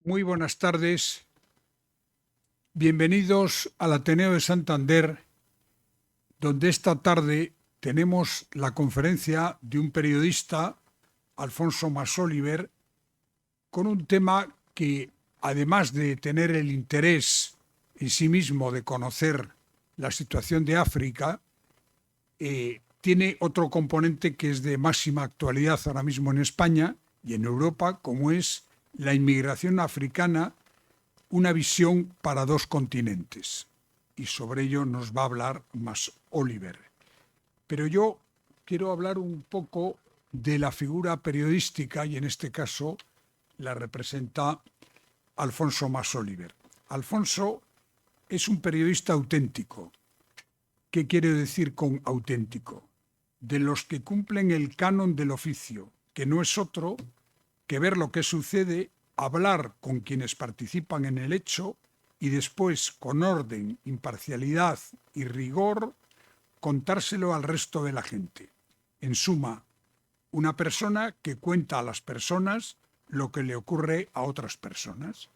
Muy buenas tardes. Bienvenidos al Ateneo de Santander, donde esta tarde tenemos la conferencia de un periodista, Alfonso Masoliver, con un tema que, además de tener el interés en sí mismo de conocer la situación de África, tiene otro componente que es de máxima actualidad ahora mismo en España y en Europa, como es la inmigración africana, una visión para dos continentes. Y sobre ello nos va a hablar Masoliver. Pero yo quiero hablar un poco de la figura periodística, y en este caso la representa Alfonso Masoliver. Alfonso es un periodista auténtico. ¿Qué quiere decir con auténtico? De los que cumplen el canon del oficio, que no es otro que ver lo que sucede, hablar con quienes participan en el hecho y después, con orden, imparcialidad y rigor, contárselo al resto de la gente. En suma, una persona que cuenta a las personas lo que le ocurre a otras personas.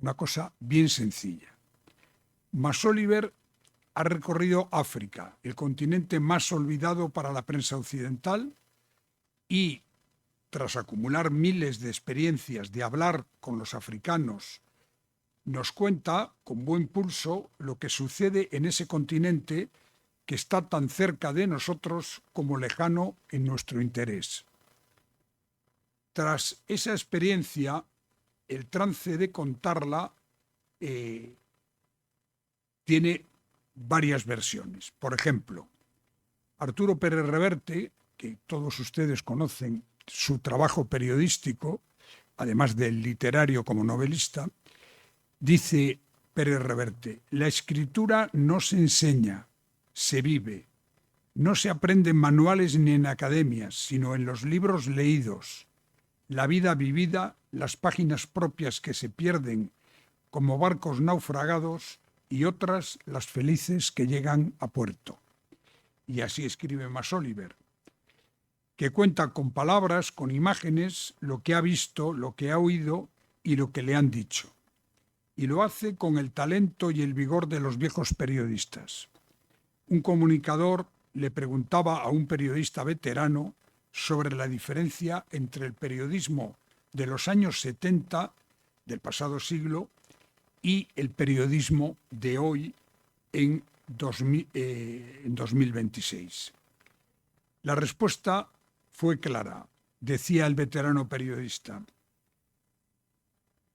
Una cosa bien sencilla. Masoliver ha recorrido África, el continente más olvidado para la prensa occidental, y tras acumular miles de experiencias de hablar con los africanos, nos cuenta con buen pulso lo que sucede en ese continente que está tan cerca de nosotros como lejano en nuestro interés. Tras esa experiencia, el trance de contarla tiene varias versiones. Por ejemplo, Arturo Pérez Reverte, que todos ustedes conocen su trabajo periodístico, además del literario como novelista, dice Pérez Reverte: la escritura no se enseña, se vive. No se aprende en manuales ni en academias, sino en los libros leídos. La vida vivida, las páginas propias que se pierden como barcos naufragados y otras las felices que llegan a puerto. Y así escribe Masoliver, que cuenta con palabras, con imágenes, lo que ha visto, lo que ha oído y lo que le han dicho. Y lo hace con el talento y el vigor de los viejos periodistas. Un comunicador le preguntaba a un periodista veterano sobre la diferencia entre el periodismo de los años 70 del pasado siglo y el periodismo de hoy en 2026. La respuesta fue clara. Decía el veterano periodista: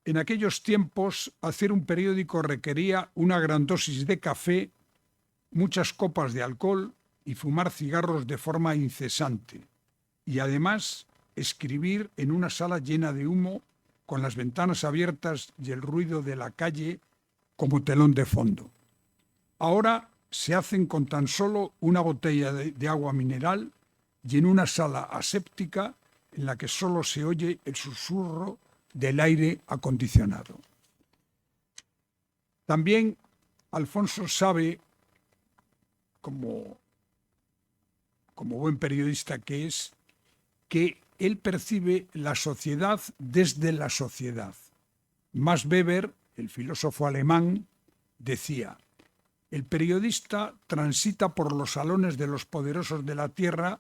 en aquellos tiempos, hacer un periódico requería una gran dosis de café, muchas copas de alcohol y fumar cigarros de forma incesante. Y además, escribir en una sala llena de humo, con las ventanas abiertas y el ruido de la calle como telón de fondo. Ahora se hacen con tan solo una botella de agua mineral y en una sala aséptica en la que solo se oye el susurro del aire acondicionado. También Alfonso sabe, como buen periodista que es, que él percibe la sociedad desde la sociedad. Max Weber, el filósofo alemán, decía: el periodista transita por los salones de los poderosos de la tierra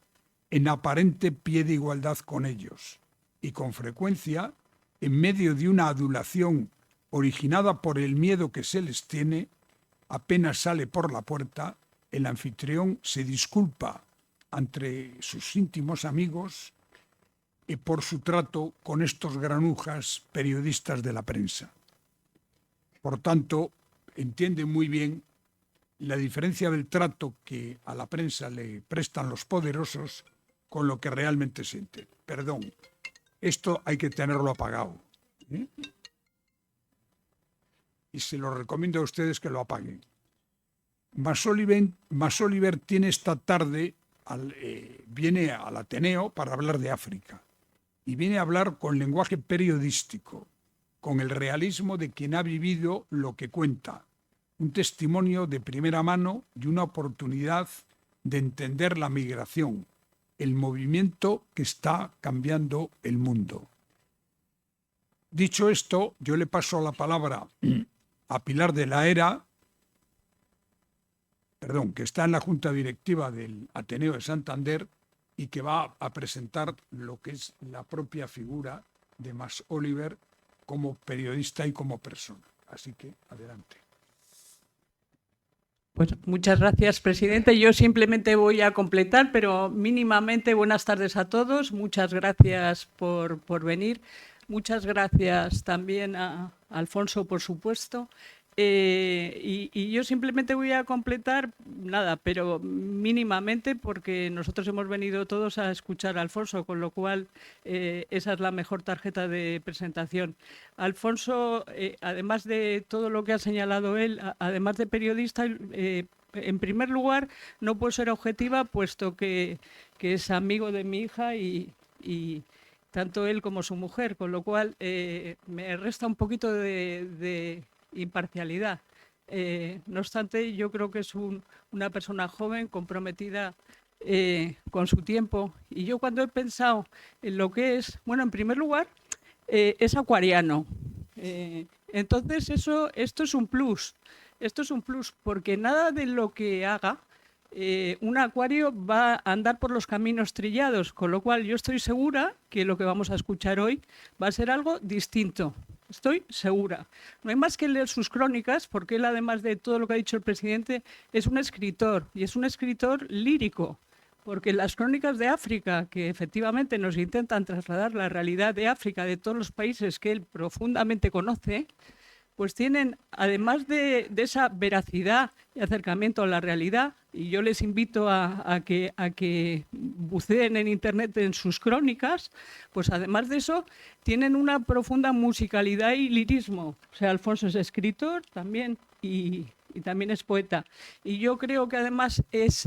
en aparente pie de igualdad con ellos, y con frecuencia, en medio de una adulación originada por el miedo que se les tiene, apenas sale por la puerta, el anfitrión se disculpa ante sus íntimos amigos por su trato con estos granujas periodistas de la prensa. Por tanto, entiende muy bien la diferencia del trato que a la prensa le prestan los poderosos con lo que realmente siente. Perdón, esto hay que tenerlo apagado, ¿eh? Y se lo recomiendo a ustedes que lo apaguen. Masoliver tiene esta tarde, viene al Ateneo para hablar de África. Y viene a hablar con lenguaje periodístico, con el realismo de quien ha vivido lo que cuenta, un testimonio de primera mano y una oportunidad de entender la migración, el movimiento que está cambiando el mundo. Dicho esto, yo le paso la palabra a Pilar de la Era, que está en la Junta Directiva del Ateneo de Santander y que va a presentar lo que es la propia figura de Mas Oliver como periodista y como persona. Así que, adelante. Pues muchas gracias, presidente. Yo simplemente voy a completar, pero mínimamente buenas tardes a todos. Muchas gracias por venir. Muchas gracias también a Alfonso, por supuesto. Y yo simplemente voy a completar, nada, pero mínimamente, porque nosotros hemos venido todos a escuchar a Alfonso, con lo cual esa es la mejor tarjeta de presentación. Alfonso, además de todo lo que ha señalado él, además de periodista, en primer lugar, no puedo ser objetiva, puesto que es amigo de mi hija y tanto él como su mujer, con lo cual me resta un poquito de imparcialidad. No obstante, yo creo que es una persona joven, comprometida con su tiempo. Y yo cuando he pensado en lo que es, bueno, en primer lugar, es acuariano. Entonces, esto es un plus. Esto es un plus, porque nada de lo que haga un acuario va a andar por los caminos trillados, con lo cual yo estoy segura que lo que vamos a escuchar hoy va a ser algo distinto. Estoy segura. No hay más que leer sus crónicas, porque él, además de todo lo que ha dicho el presidente, es un escritor, y es un escritor lírico, porque las crónicas de África, que efectivamente nos intentan trasladar la realidad de África, de todos los países que él profundamente conoce, pues tienen, además de esa veracidad y acercamiento a la realidad, y yo les invito a que buceen en internet en sus crónicas, pues además de eso, tienen una profunda musicalidad y lirismo. O sea, Alfonso es escritor también y también es poeta. Y yo creo que además es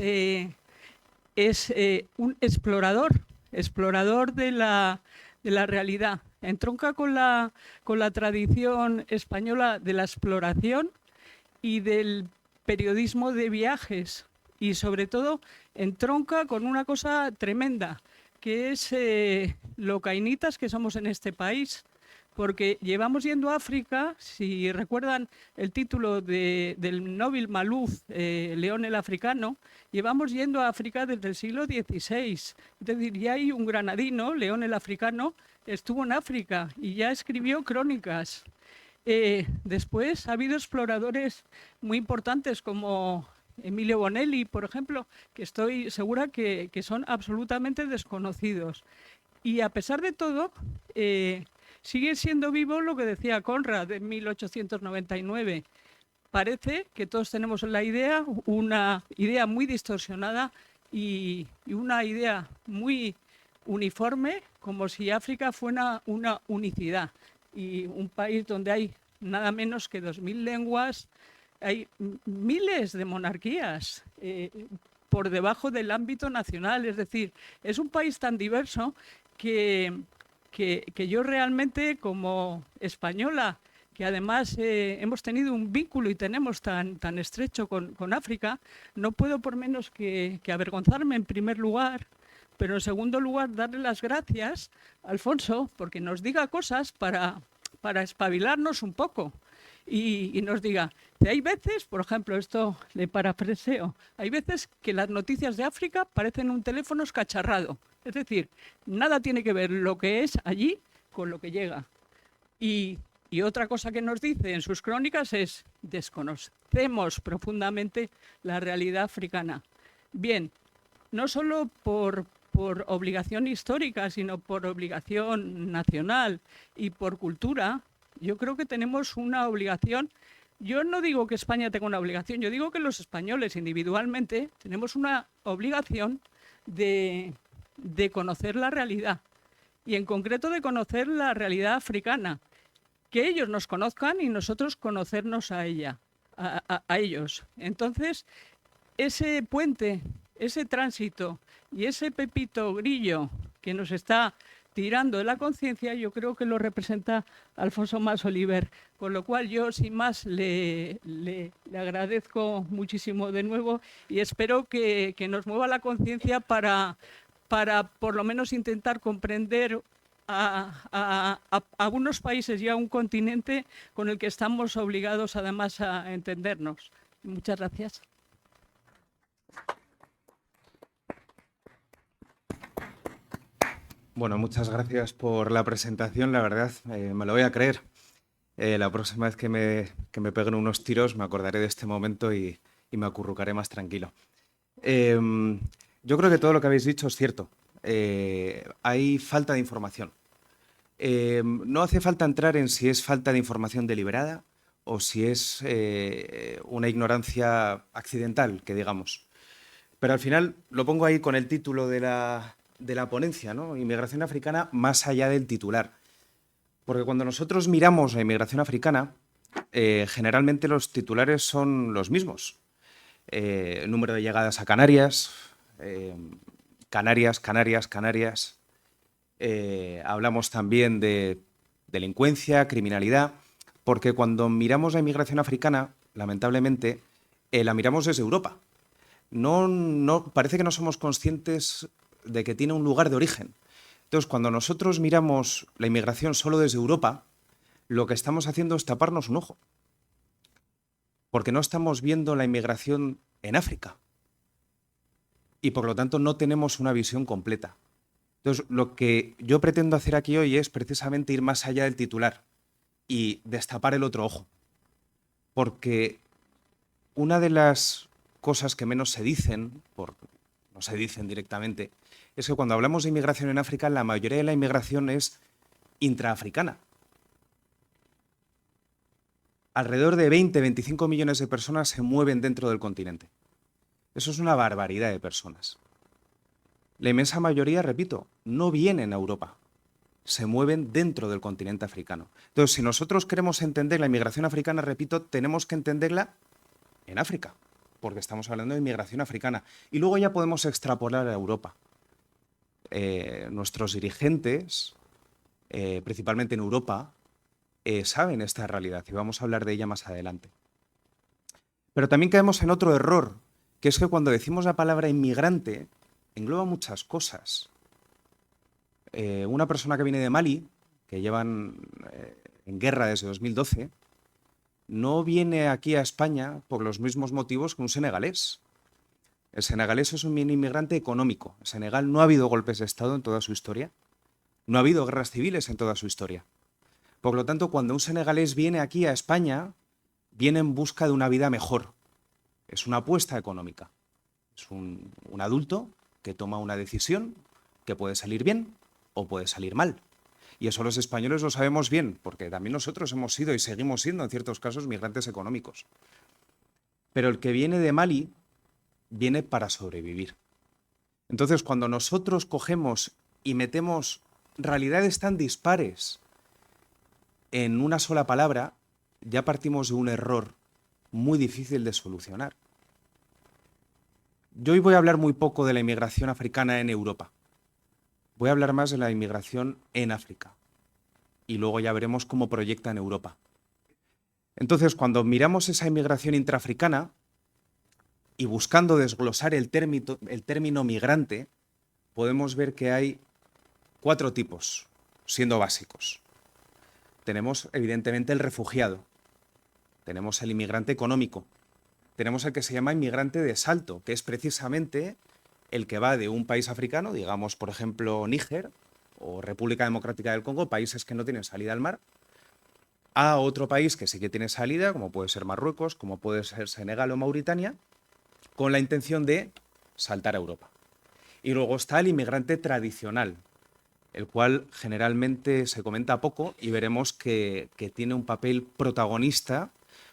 un explorador de la realidad. Entronca con la tradición española de la exploración y del periodismo de viajes, y sobre todo entronca con una cosa tremenda, que es lo cainitas que somos en este país, porque llevamos yendo a África, si recuerdan el título del Nobel Malouf, León el Africano, llevamos yendo a África desde el siglo XVI. Es decir, ya hay un granadino, León el Africano, estuvo en África y ya escribió crónicas. Después ha habido exploradores muy importantes como Emilio Bonelli, por ejemplo, que estoy segura que son absolutamente desconocidos. Y a pesar de todo, sigue siendo vivo lo que decía Conrad en 1899. Parece que todos tenemos una idea muy distorsionada y una idea muy uniforme, como si África fuera una unicidad, y un país donde hay nada menos que 2000 lenguas, hay miles de monarquías por debajo del ámbito nacional. Es decir, es un país tan diverso que yo realmente, como española, que además hemos tenido un vínculo y tenemos tan estrecho con África, no puedo por menos que avergonzarme en primer lugar, pero en segundo lugar darle las gracias a Alfonso porque nos diga cosas para espabilarnos un poco y nos diga, hay veces, por ejemplo, esto le parafraseo, hay veces que las noticias de África parecen un teléfono escacharrado. Es decir, nada tiene que ver lo que es allí con lo que llega. Y otra cosa que nos dice en sus crónicas es, desconocemos profundamente la realidad africana. Bien, no solo por obligación histórica, sino por obligación nacional y por cultura, yo creo que tenemos una obligación. Yo no digo que España tenga una obligación, yo digo que los españoles individualmente tenemos una obligación de conocer la realidad, y en concreto de conocer la realidad africana, que ellos nos conozcan y nosotros conocernos a ellos. Entonces, ese puente, ese tránsito y ese pepito grillo que nos está tirando de la conciencia, yo creo que lo representa Alfonso Mas Oliver, con lo cual yo sin más le agradezco muchísimo de nuevo y espero que nos mueva la conciencia para por lo menos intentar comprender a unos países y a un continente con el que estamos obligados además a entendernos. Muchas gracias. Bueno, muchas gracias por la presentación, la verdad, me lo voy a creer. La próxima vez que me peguen unos tiros me acordaré de este momento y me acurrucaré más tranquilo. Yo creo que todo lo que habéis dicho es cierto. Hay falta de información. No hace falta entrar en si es falta de información deliberada o si es una ignorancia accidental, que digamos. Pero al final lo pongo ahí con el título de la ponencia, ¿no? Inmigración africana más allá del titular. Porque cuando nosotros miramos la inmigración africana, generalmente los titulares son los mismos. Número de llegadas a Canarias, Canarias. Hablamos también de delincuencia, criminalidad, porque cuando miramos la inmigración africana, lamentablemente, la miramos desde Europa. Parece que no somos conscientes de que tiene un lugar de origen. Entonces, cuando nosotros miramos la inmigración solo desde Europa, lo que estamos haciendo es taparnos un ojo, porque no estamos viendo la inmigración en África y, por lo tanto, no tenemos una visión completa. Entonces, lo que yo pretendo hacer aquí hoy es precisamente ir más allá del titular y destapar el otro ojo, porque una de las cosas que menos se dicen, no se dicen directamente, es que cuando hablamos de inmigración en África, la mayoría de la inmigración es intraafricana. Alrededor de 20-25 millones de personas se mueven dentro del continente. Eso es una barbaridad de personas. La inmensa mayoría, repito, no vienen a Europa, se mueven dentro del continente africano. Entonces, si nosotros queremos entender la inmigración africana, repito, tenemos que entenderla en África, porque estamos hablando de inmigración africana. Y luego ya podemos extrapolar a Europa. Nuestros dirigentes, principalmente en Europa, saben esta realidad y vamos a hablar de ella más adelante. Pero también caemos en otro error, que es que cuando decimos la palabra inmigrante, engloba muchas cosas. Una persona que viene de Mali, que llevan en guerra desde 2012, no viene aquí a España por los mismos motivos que un senegalés. El senegalés es un inmigrante económico. En Senegal no ha habido golpes de Estado en toda su historia. No ha habido guerras civiles en toda su historia. Por lo tanto, cuando un senegalés viene aquí a España, viene en busca de una vida mejor. Es una apuesta económica. Es un adulto que toma una decisión que puede salir bien o puede salir mal. Y eso los españoles lo sabemos bien, porque también nosotros hemos sido y seguimos siendo en ciertos casos migrantes económicos. Pero el que viene de Mali viene para sobrevivir. Entonces, cuando nosotros cogemos y metemos realidades tan dispares en una sola palabra, ya partimos de un error muy difícil de solucionar. Yo hoy voy a hablar muy poco de la inmigración africana en Europa. Voy a hablar más de la inmigración en África. Y luego ya veremos cómo proyecta en Europa. Entonces, cuando miramos esa inmigración intraafricana y buscando desglosar el término migrante, podemos ver que hay 4 tipos, siendo básicos. Tenemos, evidentemente, el refugiado. Tenemos el inmigrante económico. Tenemos el que se llama inmigrante de salto, que es precisamente el que va de un país africano, digamos, por ejemplo, Níger o República Democrática del Congo, países que no tienen salida al mar, a otro país que sí que tiene salida, como puede ser Marruecos, como puede ser Senegal o Mauritania, con la intención de saltar a Europa. Y luego está el inmigrante tradicional, el cual generalmente se comenta poco y veremos que tiene un papel protagonista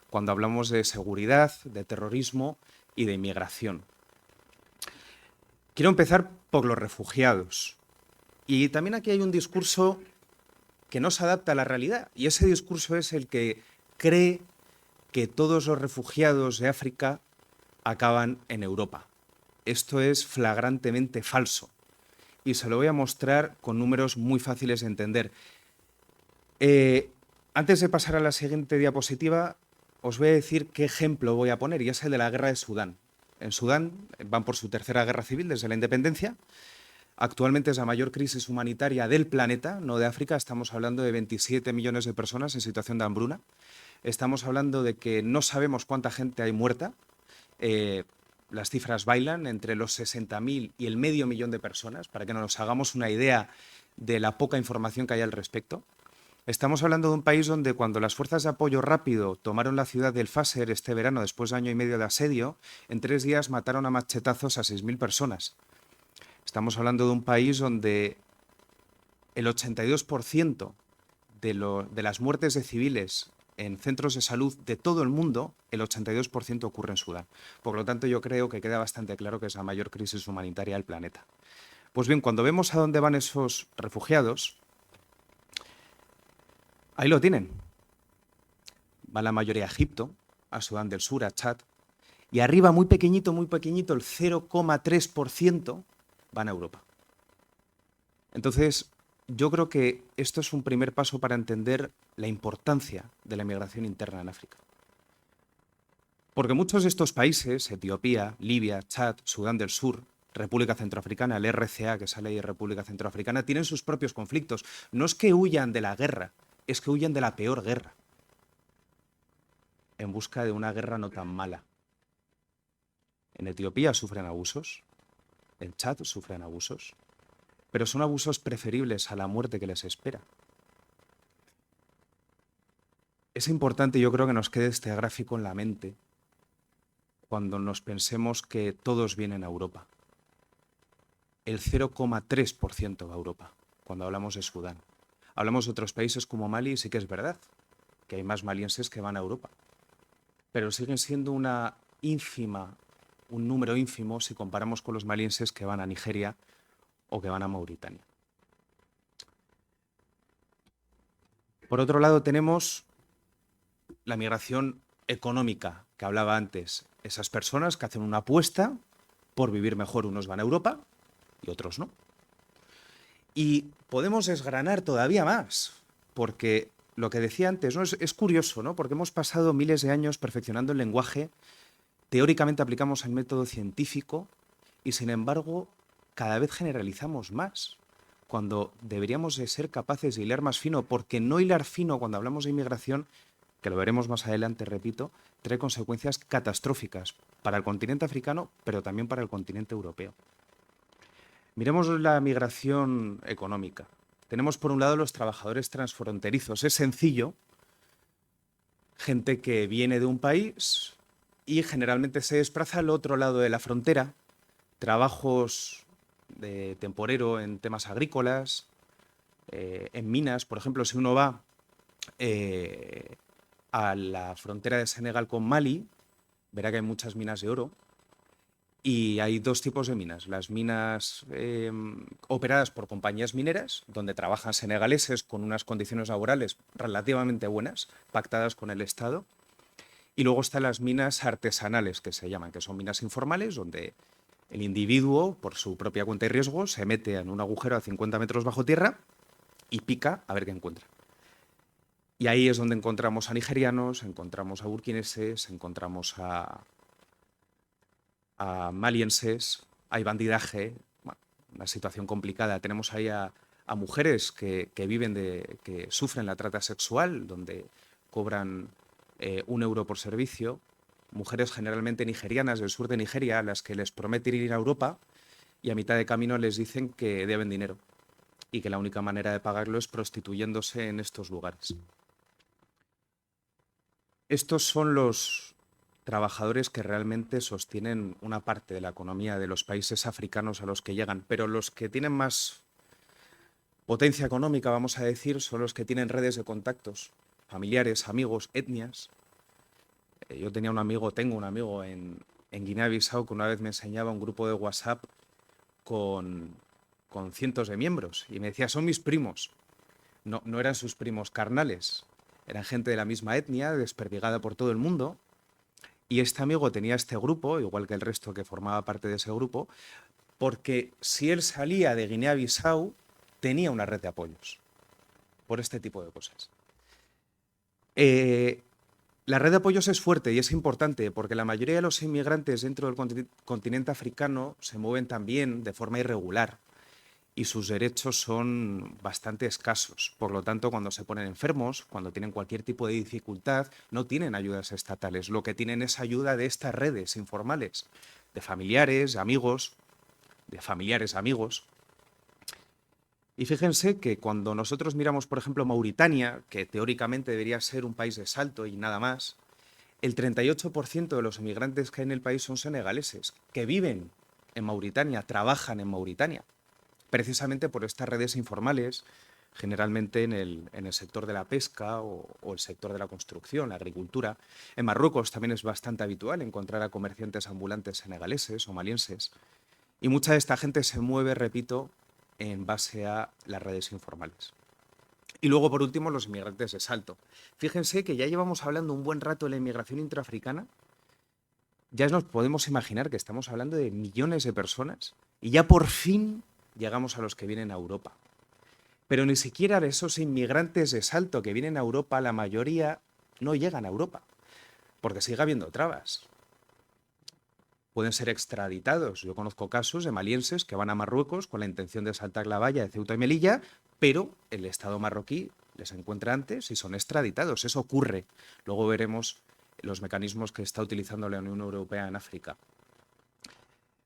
cuando hablamos de seguridad, de terrorismo y de inmigración. Quiero empezar por los refugiados. Y también aquí hay un discurso que no se adapta a la realidad, y ese discurso es el que cree que todos los refugiados de África acaban en Europa. Esto es flagrantemente falso y se lo voy a mostrar con números muy fáciles de entender. Antes de pasar a la siguiente diapositiva, os voy a decir qué ejemplo voy a poner, y es el de la guerra de Sudán. En Sudán van por su tercera guerra civil desde la independencia. Actualmente es la mayor crisis humanitaria del planeta, no de África. Estamos hablando de 27 millones de personas en situación de hambruna. Estamos hablando de que no sabemos cuánta gente hay muerta. Las cifras bailan entre los 60.000 y el medio millón de personas, para que nos hagamos una idea de la poca información que hay al respecto. Estamos hablando de un país donde cuando las fuerzas de apoyo rápido tomaron la ciudad del Fasser este verano, después de año y medio de asedio, en 3 días mataron a machetazos a 6.000 personas. Estamos hablando de un país donde el 82% de las muertes de civiles en centros de salud de todo el mundo, el 82% ocurre en Sudán. Por lo tanto, yo creo que queda bastante claro que es la mayor crisis humanitaria del planeta. Pues bien, cuando vemos a dónde van esos refugiados, ahí lo tienen. Va la mayoría a Egipto, a Sudán del Sur, a Chad, y arriba, muy pequeñito, el 0,3% van a Europa. Entonces, yo creo que esto es un primer paso para entender la importancia de la migración interna en África. Porque muchos de estos países, Etiopía, Libia, Chad, Sudán del Sur, República Centroafricana, el RCA que sale ahí de República Centroafricana, tienen sus propios conflictos. No es que huyan de la guerra, es que huyan de la peor guerra, en busca de una guerra no tan mala. En Etiopía sufren abusos, en Chad sufren abusos, pero son abusos preferibles a la muerte que les espera. Es importante, yo creo, que nos quede este gráfico en la mente cuando nos pensemos que todos vienen a Europa. El 0,3% va a Europa, cuando hablamos de Sudán. Hablamos de otros países como Mali y sí que es verdad que hay más malienses que van a Europa, pero siguen siendo un número ínfimo si comparamos con los malienses que van a Nigeria o que van a Mauritania. Por otro lado, tenemos la migración económica que hablaba antes. Esas personas que hacen una apuesta por vivir mejor, unos van a Europa y otros no. Y podemos desgranar todavía más, porque lo que decía antes, ¿no? Es curioso, ¿no? Porque hemos pasado miles de años perfeccionando el lenguaje, teóricamente aplicamos el método científico y, sin embargo, cada vez generalizamos más, cuando deberíamos de ser capaces de hilar más fino, porque no hilar fino cuando hablamos de inmigración, que lo veremos más adelante, repito, trae consecuencias catastróficas para el continente africano, pero también para el continente europeo. Miremos la migración económica. Tenemos por un lado los trabajadores transfronterizos. Es sencillo, gente que viene de un país y generalmente se desplaza al otro lado de la frontera, trabajos de temporero en temas agrícolas, en minas. Por ejemplo, si uno va a la frontera de Senegal con Mali, verá que hay muchas minas de oro. Y hay dos tipos de minas. Las minas operadas por compañías mineras, donde trabajan senegaleses con unas condiciones laborales relativamente buenas, pactadas con el Estado. Y luego están las minas artesanales, que se llaman, que son minas informales, donde el individuo, por su propia cuenta y riesgo, se mete en un agujero a 50 metros bajo tierra y pica a ver qué encuentra. Y ahí es donde encontramos a nigerianos, encontramos a burkineses, encontramos a malienses, hay bandidaje, bueno, una situación complicada. Tenemos ahí a mujeres que sufren la trata sexual, donde cobran 1 euro por servicio, mujeres generalmente nigerianas del sur de Nigeria, a las que les prometen ir a Europa y a mitad de camino les dicen que deben dinero y que la única manera de pagarlo es prostituyéndose en estos lugares. Estos son los trabajadores que realmente sostienen una parte de la economía de los países africanos a los que llegan, pero los que tienen más potencia económica, vamos a decir, son los que tienen redes de contactos, familiares, amigos, etnias. Yo tengo un amigo en Guinea-Bissau que una vez me enseñaba un grupo de WhatsApp con cientos de miembros y me decía, son mis primos. No eran sus primos carnales, eran gente de la misma etnia, desperdigada por todo el mundo. Y este amigo tenía este grupo, igual que el resto que formaba parte de ese grupo, porque si él salía de Guinea-Bissau, tenía una red de apoyos por este tipo de cosas. La red de apoyos es fuerte y es importante porque la mayoría de los inmigrantes dentro del continente africano se mueven también de forma irregular. y sus derechos son bastante escasos. Por lo tanto, cuando se ponen enfermos, cuando tienen cualquier tipo de dificultad, no tienen ayudas estatales. Lo que tienen es ayuda de estas redes informales, de familiares, amigos, de familiares, amigos. Y fíjense que cuando nosotros miramos, por ejemplo, Mauritania, que teóricamente debería ser un país de salto y nada más, el 38% de los inmigrantes que hay en el país son senegaleses, que viven en Mauritania, trabajan en Mauritania, precisamente por estas redes informales, generalmente en el sector de la pesca o el sector de la construcción, la agricultura. En Marruecos también es bastante habitual encontrar a comerciantes ambulantes senegaleses o malienses. Y mucha de esta gente se mueve, repito, en base a las redes informales. Y luego, por último, los inmigrantes de salto. Fíjense que ya llevamos hablando un buen rato de la inmigración intraafricana. Ya nos podemos imaginar que estamos hablando de millones de personas y ya por fin llegamos a los que vienen a Europa. Pero ni siquiera de esos inmigrantes de salto que vienen a Europa, la mayoría no llegan a Europa, porque sigue habiendo trabas. Pueden ser extraditados. Yo conozco casos de malienses que van a Marruecos con la intención de saltar la valla de Ceuta y Melilla, pero el Estado marroquí les encuentra antes y son extraditados. Eso ocurre. Luego veremos los mecanismos que está utilizando la Unión Europea en África.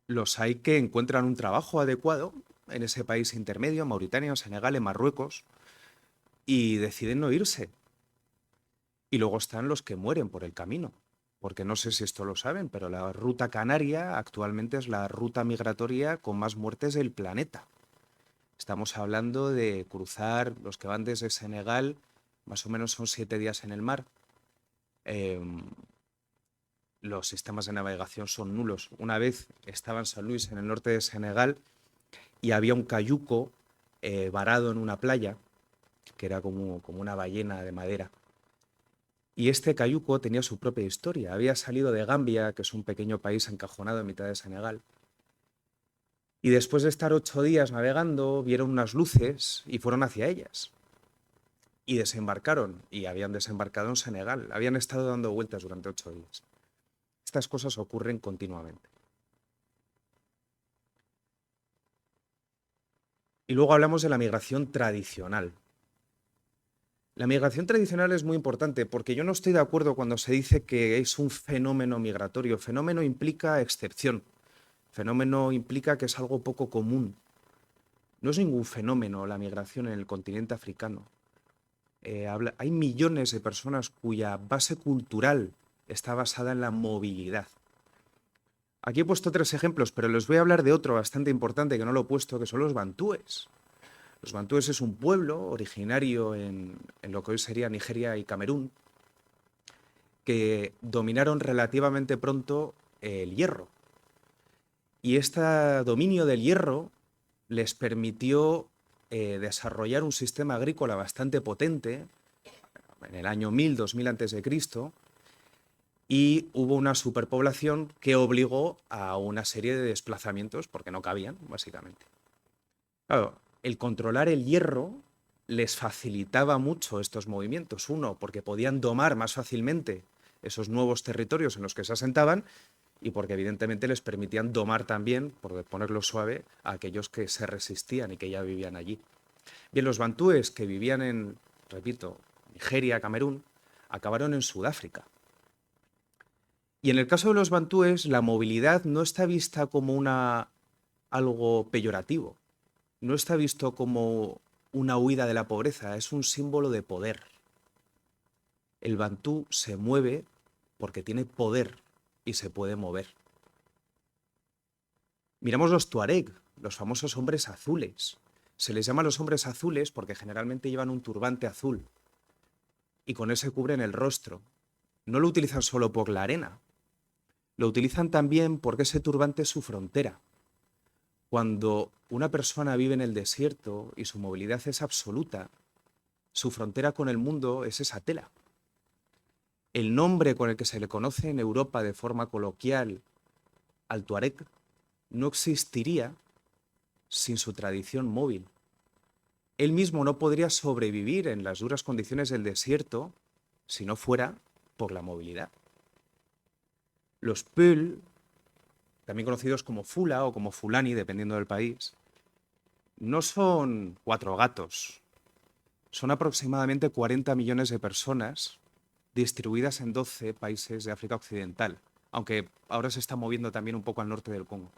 Los hay que encuentran un trabajo adecuado en ese país intermedio, en Mauritania, en Senegal, en Marruecos, y deciden no irse. Y luego están los que mueren por el camino. Porque no sé si esto lo saben, pero la ruta canaria actualmente es la ruta migratoria con más muertes del planeta. Estamos hablando de cruzar, los que van desde Senegal, más o menos son 7 días en el mar. Los sistemas de navegación son nulos. Una vez estaba en San Luis, en el norte de Senegal, y había un cayuco varado en una playa, que era como una ballena de madera. Y este cayuco tenía su propia historia. Había salido de Gambia, que es un pequeño país encajonado en mitad de Senegal. Y después de estar 8 días navegando, vieron unas luces y fueron hacia ellas. Y desembarcaron, y habían desembarcado en Senegal. Habían estado dando vueltas durante 8 días. Estas cosas ocurren continuamente. Y luego hablamos de la migración tradicional. La migración tradicional es muy importante porque yo no estoy de acuerdo cuando se dice que es un fenómeno migratorio. Fenómeno implica excepción. Fenómeno implica que es algo poco común. No es ningún fenómeno la migración en el continente africano. Hay millones de personas cuya base cultural está basada en la movilidad. Aquí he puesto 3 ejemplos, pero les voy a hablar de otro bastante importante que no lo he puesto, que son los bantúes. Los bantúes es un pueblo originario en lo que hoy sería Nigeria y Camerún, que dominaron relativamente pronto el hierro. Y este dominio del hierro les permitió desarrollar un sistema agrícola bastante potente en el año 1000, 2000 a.C., y hubo una superpoblación que obligó a una serie de desplazamientos porque no cabían, básicamente. Claro, el controlar el hierro les facilitaba mucho estos movimientos. Uno, porque podían domar más fácilmente esos nuevos territorios en los que se asentaban, y porque evidentemente les permitían domar también, por ponerlo suave, a aquellos que se resistían y que ya vivían allí. Bien, los bantúes que vivían en, repito, Nigeria, Camerún, acabaron en Sudáfrica. Y en el caso de los bantúes, la movilidad no está vista como algo peyorativo, no está visto como una huida de la pobreza, es un símbolo de poder. El bantú se mueve porque tiene poder y se puede mover. Miramos los tuareg, los famosos hombres azules. Se les llama los hombres azules porque generalmente llevan un turbante azul y con ese cubren el rostro. No lo utilizan solo por la arena, lo utilizan también porque ese turbante es su frontera. Cuando una persona vive en el desierto y su movilidad es absoluta, su frontera con el mundo es esa tela. El nombre con el que se le conoce en Europa de forma coloquial al tuareg no existiría sin su tradición móvil. Él mismo no podría sobrevivir en las duras condiciones del desierto si no fuera por la movilidad. Los Peul, también conocidos como Fula o como Fulani, dependiendo del país, no son 4 gatos, son aproximadamente 40 millones de personas distribuidas en 12 países de África Occidental, aunque ahora se está moviendo también un poco al norte del Congo.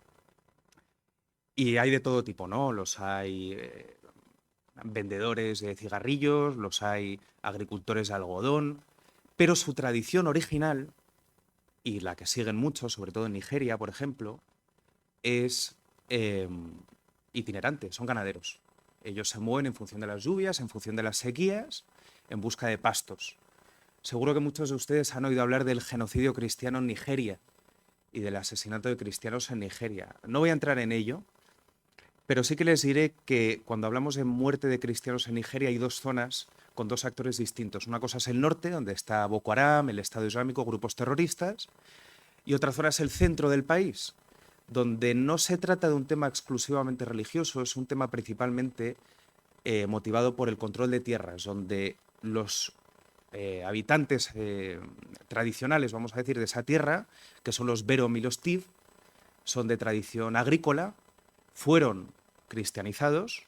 Y hay de todo tipo, ¿no? Los hay vendedores de cigarrillos, los hay agricultores de algodón, pero su tradición original, y la que siguen mucho, sobre todo en Nigeria, por ejemplo, es itinerante, son ganaderos. Ellos se mueven en función de las lluvias, en función de las sequías, en busca de pastos. Seguro que muchos de ustedes han oído hablar del genocidio cristiano en Nigeria y del asesinato de cristianos en Nigeria. No voy a entrar en ello, pero sí que les diré que cuando hablamos de muerte de cristianos en Nigeria hay 2 zonas con 2 actores distintos. Una cosa es el norte, donde está Boko Haram, el Estado Islámico, grupos terroristas, y otra zona es el centro del país, donde no se trata de un tema exclusivamente religioso, es un tema principalmente motivado por el control de tierras, donde los habitantes tradicionales, vamos a decir, de esa tierra, que son los Bero Milostiv, son de tradición agrícola, fueron cristianizados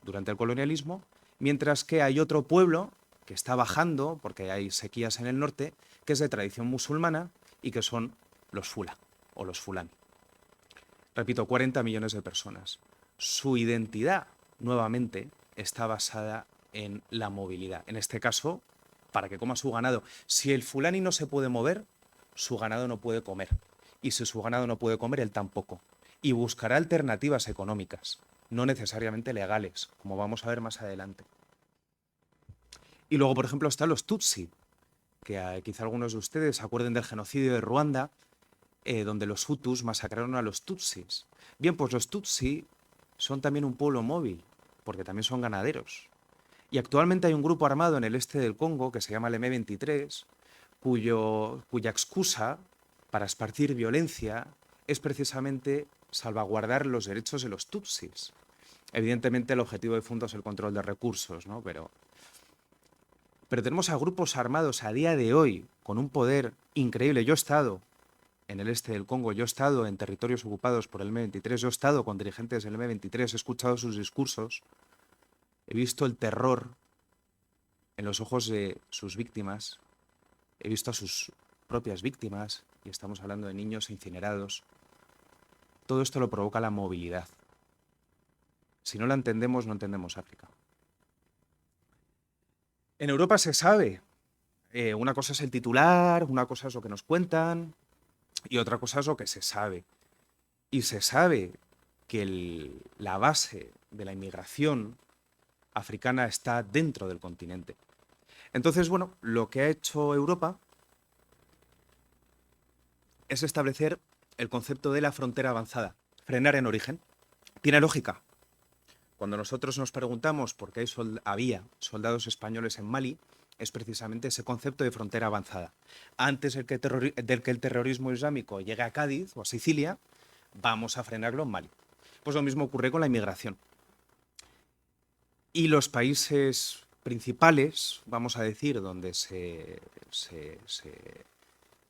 durante el colonialismo, mientras que hay otro pueblo que está bajando, porque hay sequías en el norte, que es de tradición musulmana y que son los Fula o los Fulani. Repito, 40 millones de personas. Su identidad, nuevamente, está basada en la movilidad. En este caso, para que coma su ganado. Si el fulani no se puede mover, su ganado no puede comer. Y si su ganado no puede comer, él tampoco. Y buscará alternativas económicas, no necesariamente legales, como vamos a ver más adelante. Y luego, por ejemplo, están los Tutsi, que quizá algunos de ustedes se acuerden del genocidio de Ruanda, donde los Hutus masacraron a los Tutsis. Bien, pues los Tutsi son también un pueblo móvil, porque también son ganaderos. Y actualmente hay un grupo armado en el este del Congo que se llama el M23, cuya excusa para esparcir violencia es precisamente salvaguardar los derechos de los Tutsis. Evidentemente el objetivo de fondo es el control de recursos, ¿no? Pero tenemos a grupos armados a día de hoy con un poder increíble. Yo he estado en el este del Congo, yo he estado en territorios ocupados por el M23, yo he estado con dirigentes del M23, he escuchado sus discursos, he visto el terror en los ojos de sus víctimas, he visto a sus propias víctimas, y estamos hablando de niños incinerados. Todo esto lo provoca la movilidad. Si no la entendemos, no entendemos África. En Europa se sabe, una cosa es el titular, una cosa es lo que nos cuentan, y otra cosa es lo que se sabe. Y se sabe que la base de la inmigración africana está dentro del continente. Entonces, bueno, lo que ha hecho Europa es establecer el concepto de la frontera avanzada, frenar en origen. Tiene lógica. Cuando nosotros nos preguntamos por qué había soldados españoles en Mali, es precisamente ese concepto de frontera avanzada. Antes del que el terrorismo islámico llegue a Cádiz o a Sicilia, vamos a frenarlo en Mali. Pues lo mismo ocurre con la inmigración. Y los países principales, vamos a decir, donde se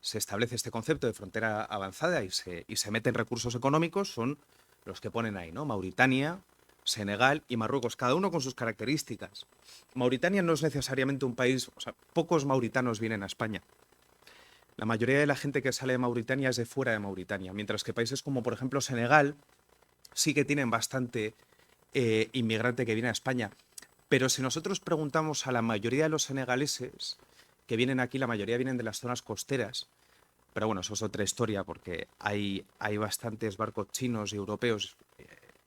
establece este concepto de frontera avanzada y se meten recursos económicos, son los que ponen ahí, ¿no? Mauritania, Senegal y Marruecos, cada uno con sus características. Mauritania no es necesariamente un país, o sea, pocos mauritanos vienen a España. La mayoría de la gente que sale de Mauritania es de fuera de Mauritania, mientras que países como, por ejemplo, Senegal sí que tienen bastante inmigrante que viene a España. Pero si nosotros preguntamos a la mayoría de los senegaleses que vienen aquí, la mayoría vienen de las zonas costeras. Pero bueno, eso es otra historia, porque hay bastantes barcos chinos y europeos,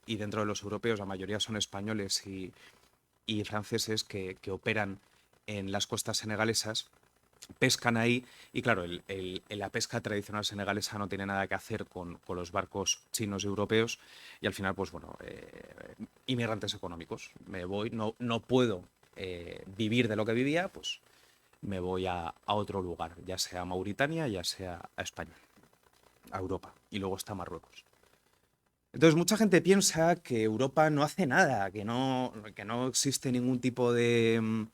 y dentro de los europeos la mayoría son españoles y franceses que operan en las costas senegalesas, pescan ahí, y claro, la pesca tradicional senegalesa no tiene nada que hacer con los barcos chinos y europeos, y al final, pues bueno, inmigrantes económicos. Me voy, no puedo vivir de lo que vivía, pues me voy a otro lugar, ya sea a Mauritania, ya sea a España, a Europa, y luego está Marruecos. Entonces, mucha gente piensa que Europa no hace nada, que no existe ningún tipo de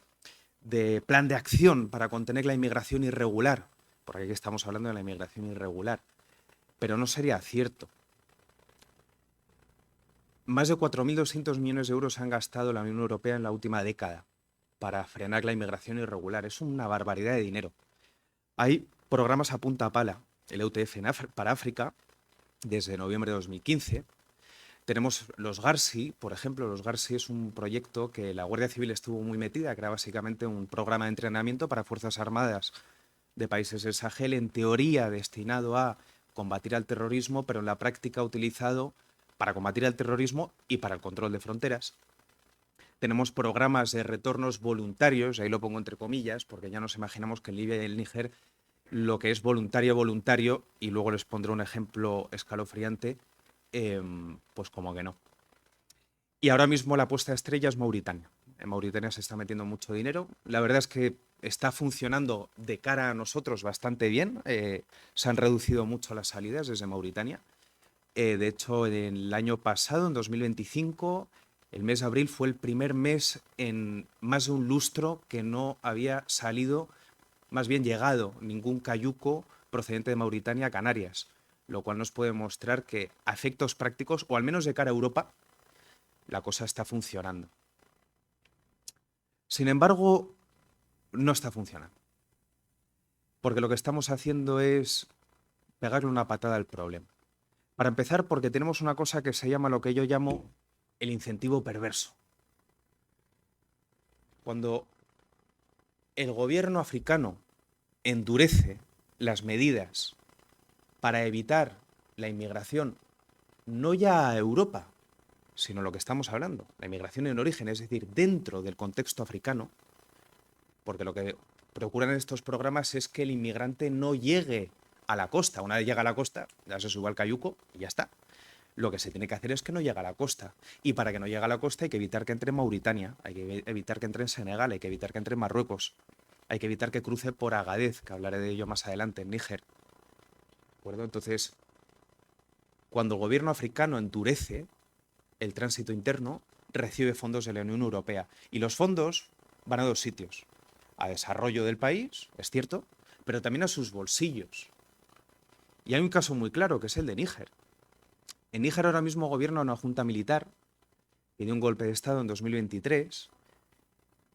plan de acción para contener la inmigración irregular, porque aquí estamos hablando de la inmigración irregular, pero no sería cierto. Más de 4.200 millones de euros se han gastado la Unión Europea en la última década para frenar la inmigración irregular. Es una barbaridad de dinero. Hay programas a punta pala, el EUTF para África, desde noviembre de 2015. Tenemos los GARSI, por ejemplo. Los GARSI es un proyecto que la Guardia Civil estuvo muy metida, que era básicamente un programa de entrenamiento para Fuerzas Armadas de países del Sahel, en teoría destinado a combatir al terrorismo, pero en la práctica utilizado para combatir el terrorismo y para el control de fronteras. Tenemos programas de retornos voluntarios, ahí lo pongo entre comillas, porque ya nos imaginamos que en Libia y en Níger lo que es voluntario, y luego les pondré un ejemplo escalofriante, pues como que no. Y ahora mismo la apuesta estrella es Mauritania. En Mauritania se está metiendo mucho dinero. La verdad es que está funcionando de cara a nosotros bastante bien. Se han reducido mucho las salidas desde Mauritania. De hecho, en el año pasado, en 2025, el mes de abril fue el primer mes en más de un lustro que no había salido, más bien llegado, ningún cayuco procedente de Mauritania a Canarias, lo cual nos puede mostrar que a efectos prácticos, o al menos de cara a Europa, la cosa está funcionando. Sin embargo, no está funcionando. Porque lo que estamos haciendo es pegarle una patada al problema. Para empezar, porque tenemos una cosa que se llama lo que yo llamo el incentivo perverso. Cuando el gobierno africano endurece las medidas para evitar la inmigración, no ya a Europa, sino lo que estamos hablando, la inmigración en origen, es decir, dentro del contexto africano, porque lo que procuran estos programas es que el inmigrante no llegue a la costa. Una vez llega a la costa, ya se sube al cayuco y ya está. Lo que se tiene que hacer es que no llegue a la costa. Y para que no llegue a la costa hay que evitar que entre en Mauritania, hay que evitar que entre en Senegal, hay que evitar que entre en Marruecos, hay que evitar que cruce por Agadez, que hablaré de ello más adelante, en Níger. ¿De acuerdo? Entonces, cuando el gobierno africano endurece el tránsito interno, recibe fondos de la Unión Europea. Y los fondos van a dos sitios. A desarrollo del país, es cierto, pero también a sus bolsillos. Y hay un caso muy claro, que es el de Níger. En Níger ahora mismo gobierna una junta militar que dio un golpe de Estado en 2023.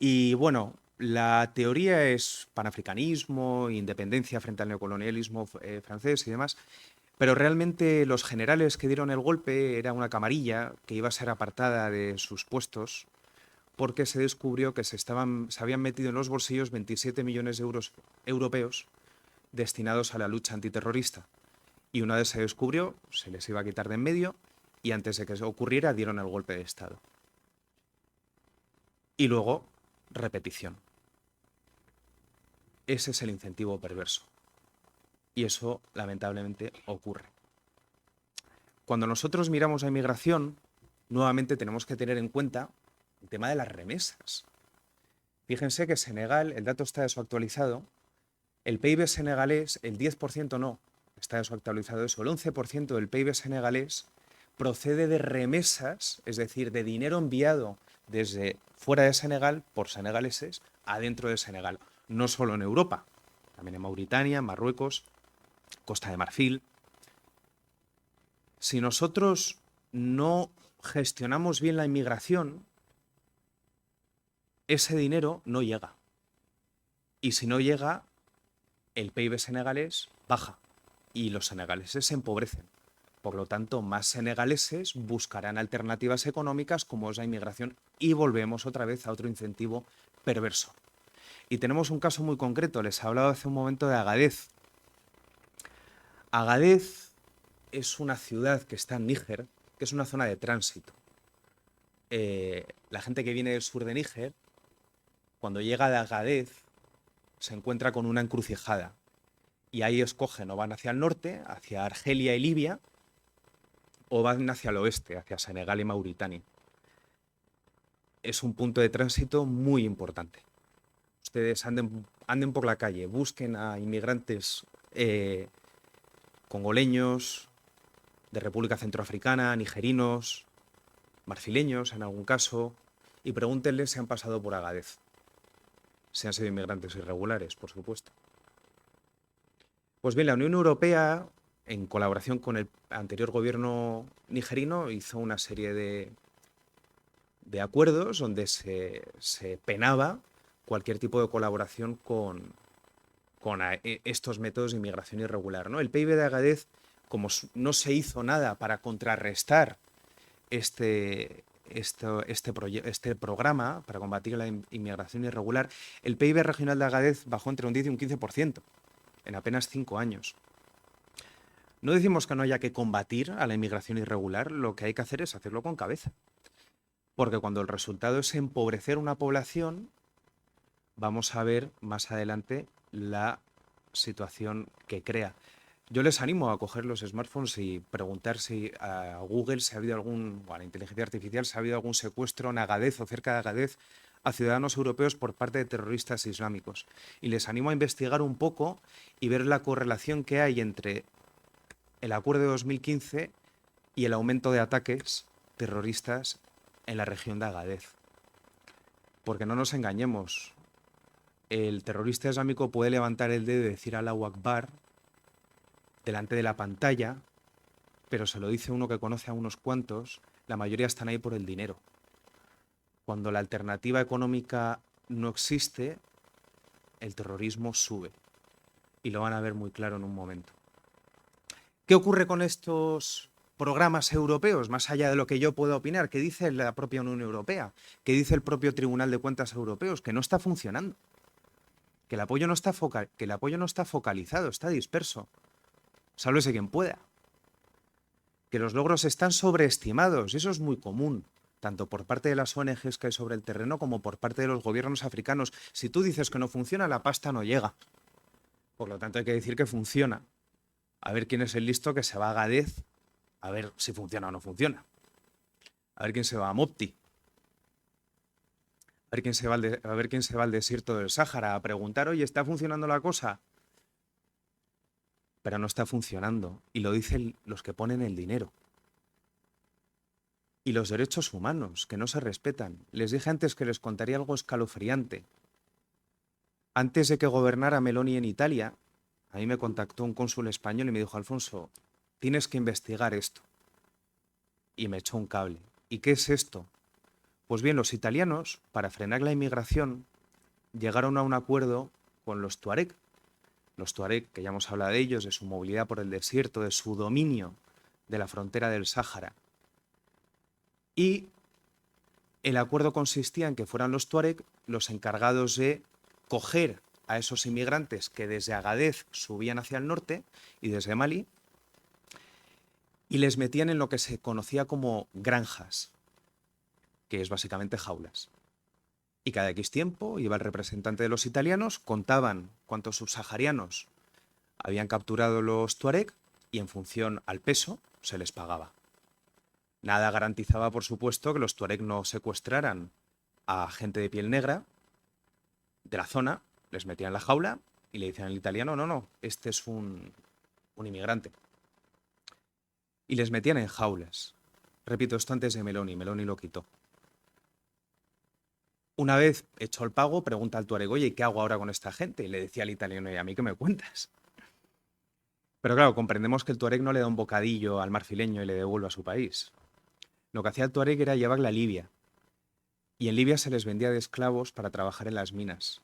Y bueno, la teoría es panafricanismo, independencia frente al neocolonialismo francés y demás. Pero realmente los generales que dieron el golpe era una camarilla que iba a ser apartada de sus puestos porque se descubrió que se habían metido en los bolsillos 27 millones de euros europeos destinados a la lucha antiterrorista. Y una vez se descubrió, se les iba a quitar de en medio y antes de que eso ocurriera dieron el golpe de Estado. Y luego, repetición. Ese es el incentivo perverso. Y eso, lamentablemente, ocurre. Cuando nosotros miramos la inmigración, nuevamente tenemos que tener en cuenta el tema de las remesas. Fíjense que Senegal, el dato está desactualizado, el PIB senegalés, el 10% no, está desactualizado eso, el 11% del PIB senegalés procede de remesas, es decir, de dinero enviado desde fuera de Senegal por senegaleses adentro de Senegal. No solo en Europa, también en Mauritania, Marruecos, Costa de Marfil. Si nosotros no gestionamos bien la inmigración, ese dinero no llega. Y si no llega, el PIB senegalés baja y los senegaleses se empobrecen. Por lo tanto, más senegaleses buscarán alternativas económicas como es la inmigración y volvemos otra vez a otro incentivo perverso. Y tenemos un caso muy concreto, les he hablado hace un momento de Agadez. Agadez es una ciudad que está en Níger, que es una zona de tránsito. La gente que viene del sur de Níger, cuando llega a Agadez, se encuentra con una encrucijada. Y ahí escogen o van hacia el norte, hacia Argelia y Libia, o van hacia el oeste, hacia Senegal y Mauritania. Es un punto de tránsito muy importante. Ustedes anden por la calle, busquen a inmigrantes congoleños, de República Centroafricana, nigerinos, marfileños en algún caso, y pregúntenles si han pasado por Agadez. Si han sido inmigrantes irregulares, por supuesto. Pues bien, la Unión Europea en colaboración con el anterior gobierno nigerino, hizo una serie de acuerdos donde se penaba cualquier tipo de colaboración con estos métodos de inmigración irregular, ¿no? El PIB de Agadez, como no se hizo nada para contrarrestar este programa para combatir la inmigración irregular, el PIB regional de Agadez bajó entre un 10 y un 15% en apenas 5 años. No decimos que no haya que combatir a la inmigración irregular, lo que hay que hacer es hacerlo con cabeza. Porque cuando el resultado es empobrecer una población, vamos a ver más adelante la situación que crea. Yo les animo a coger los smartphones y preguntar si a Google si ha habido o a la inteligencia artificial si ha habido algún secuestro en Agadez o cerca de Agadez a ciudadanos europeos por parte de terroristas islámicos. Y les animo a investigar un poco y ver la correlación que hay entre el acuerdo de 2015 y el aumento de ataques terroristas en la región de Agadez. Porque no nos engañemos, el terrorista islámico puede levantar el dedo y decir Allahu Akbar delante de la pantalla, pero se lo dice uno que conoce a unos cuantos, la mayoría están ahí por el dinero. Cuando la alternativa económica no existe, el terrorismo sube. Y lo van a ver muy claro en un momento. ¿Qué ocurre con estos programas europeos, más allá de lo que yo puedo opinar? ¿Qué dice la propia Unión Europea? ¿Qué dice el propio Tribunal de Cuentas Europeos? Que no está funcionando. Que el apoyo no está focalizado, está disperso. Sálvese quien pueda. Que los logros están sobreestimados, y eso es muy común, tanto por parte de las ONGs que hay sobre el terreno como por parte de los gobiernos africanos. Si tú dices que no funciona, la pasta no llega. Por lo tanto, hay que decir que funciona. A ver quién es el listo que se va a Agadez, a ver si funciona o no funciona. A ver quién se va a Mopti. A ver quién se va al desierto del Sáhara a preguntar, oye, ¿está funcionando la cosa? Pero no está funcionando. Y lo dicen los que ponen el dinero. Y los derechos humanos, que no se respetan. Les dije antes que les contaría algo escalofriante. Antes de que gobernara Meloni en Italia, a mí me contactó un cónsul español y me dijo, Alfonso, tienes que investigar esto. Y me echó un cable. ¿Y qué es esto? Pues bien, los italianos, para frenar la inmigración, llegaron a un acuerdo con los tuareg. Los tuareg, que ya hemos hablado de ellos, de su movilidad por el desierto, de su dominio de la frontera del Sáhara. Y el acuerdo consistía en que fueran los tuareg los encargados de coger a esos inmigrantes que desde Agadez subían hacia el norte y desde Mali, y les metían en lo que se conocía como granjas, que es básicamente jaulas. Y cada X tiempo iba el representante de los italianos, contaban cuántos subsaharianos habían capturado los tuareg y en función al peso se les pagaba. Nada garantizaba, por supuesto, que los tuareg no secuestraran a gente de piel negra de la zona, les metían en la jaula y le decían al italiano, no, este es un inmigrante. Y les metían en jaulas. Repito, esto antes de Meloni lo quitó. Una vez hecho el pago, pregunta al tuareg, oye, ¿qué hago ahora con esta gente? Y le decía al italiano, ¿y a mí qué me cuentas? Pero claro, comprendemos que el tuareg no le da un bocadillo al marfileño y le devuelve a su país. Lo que hacía el tuareg era llevarla a Libia. Y en Libia se les vendía de esclavos para trabajar en las minas.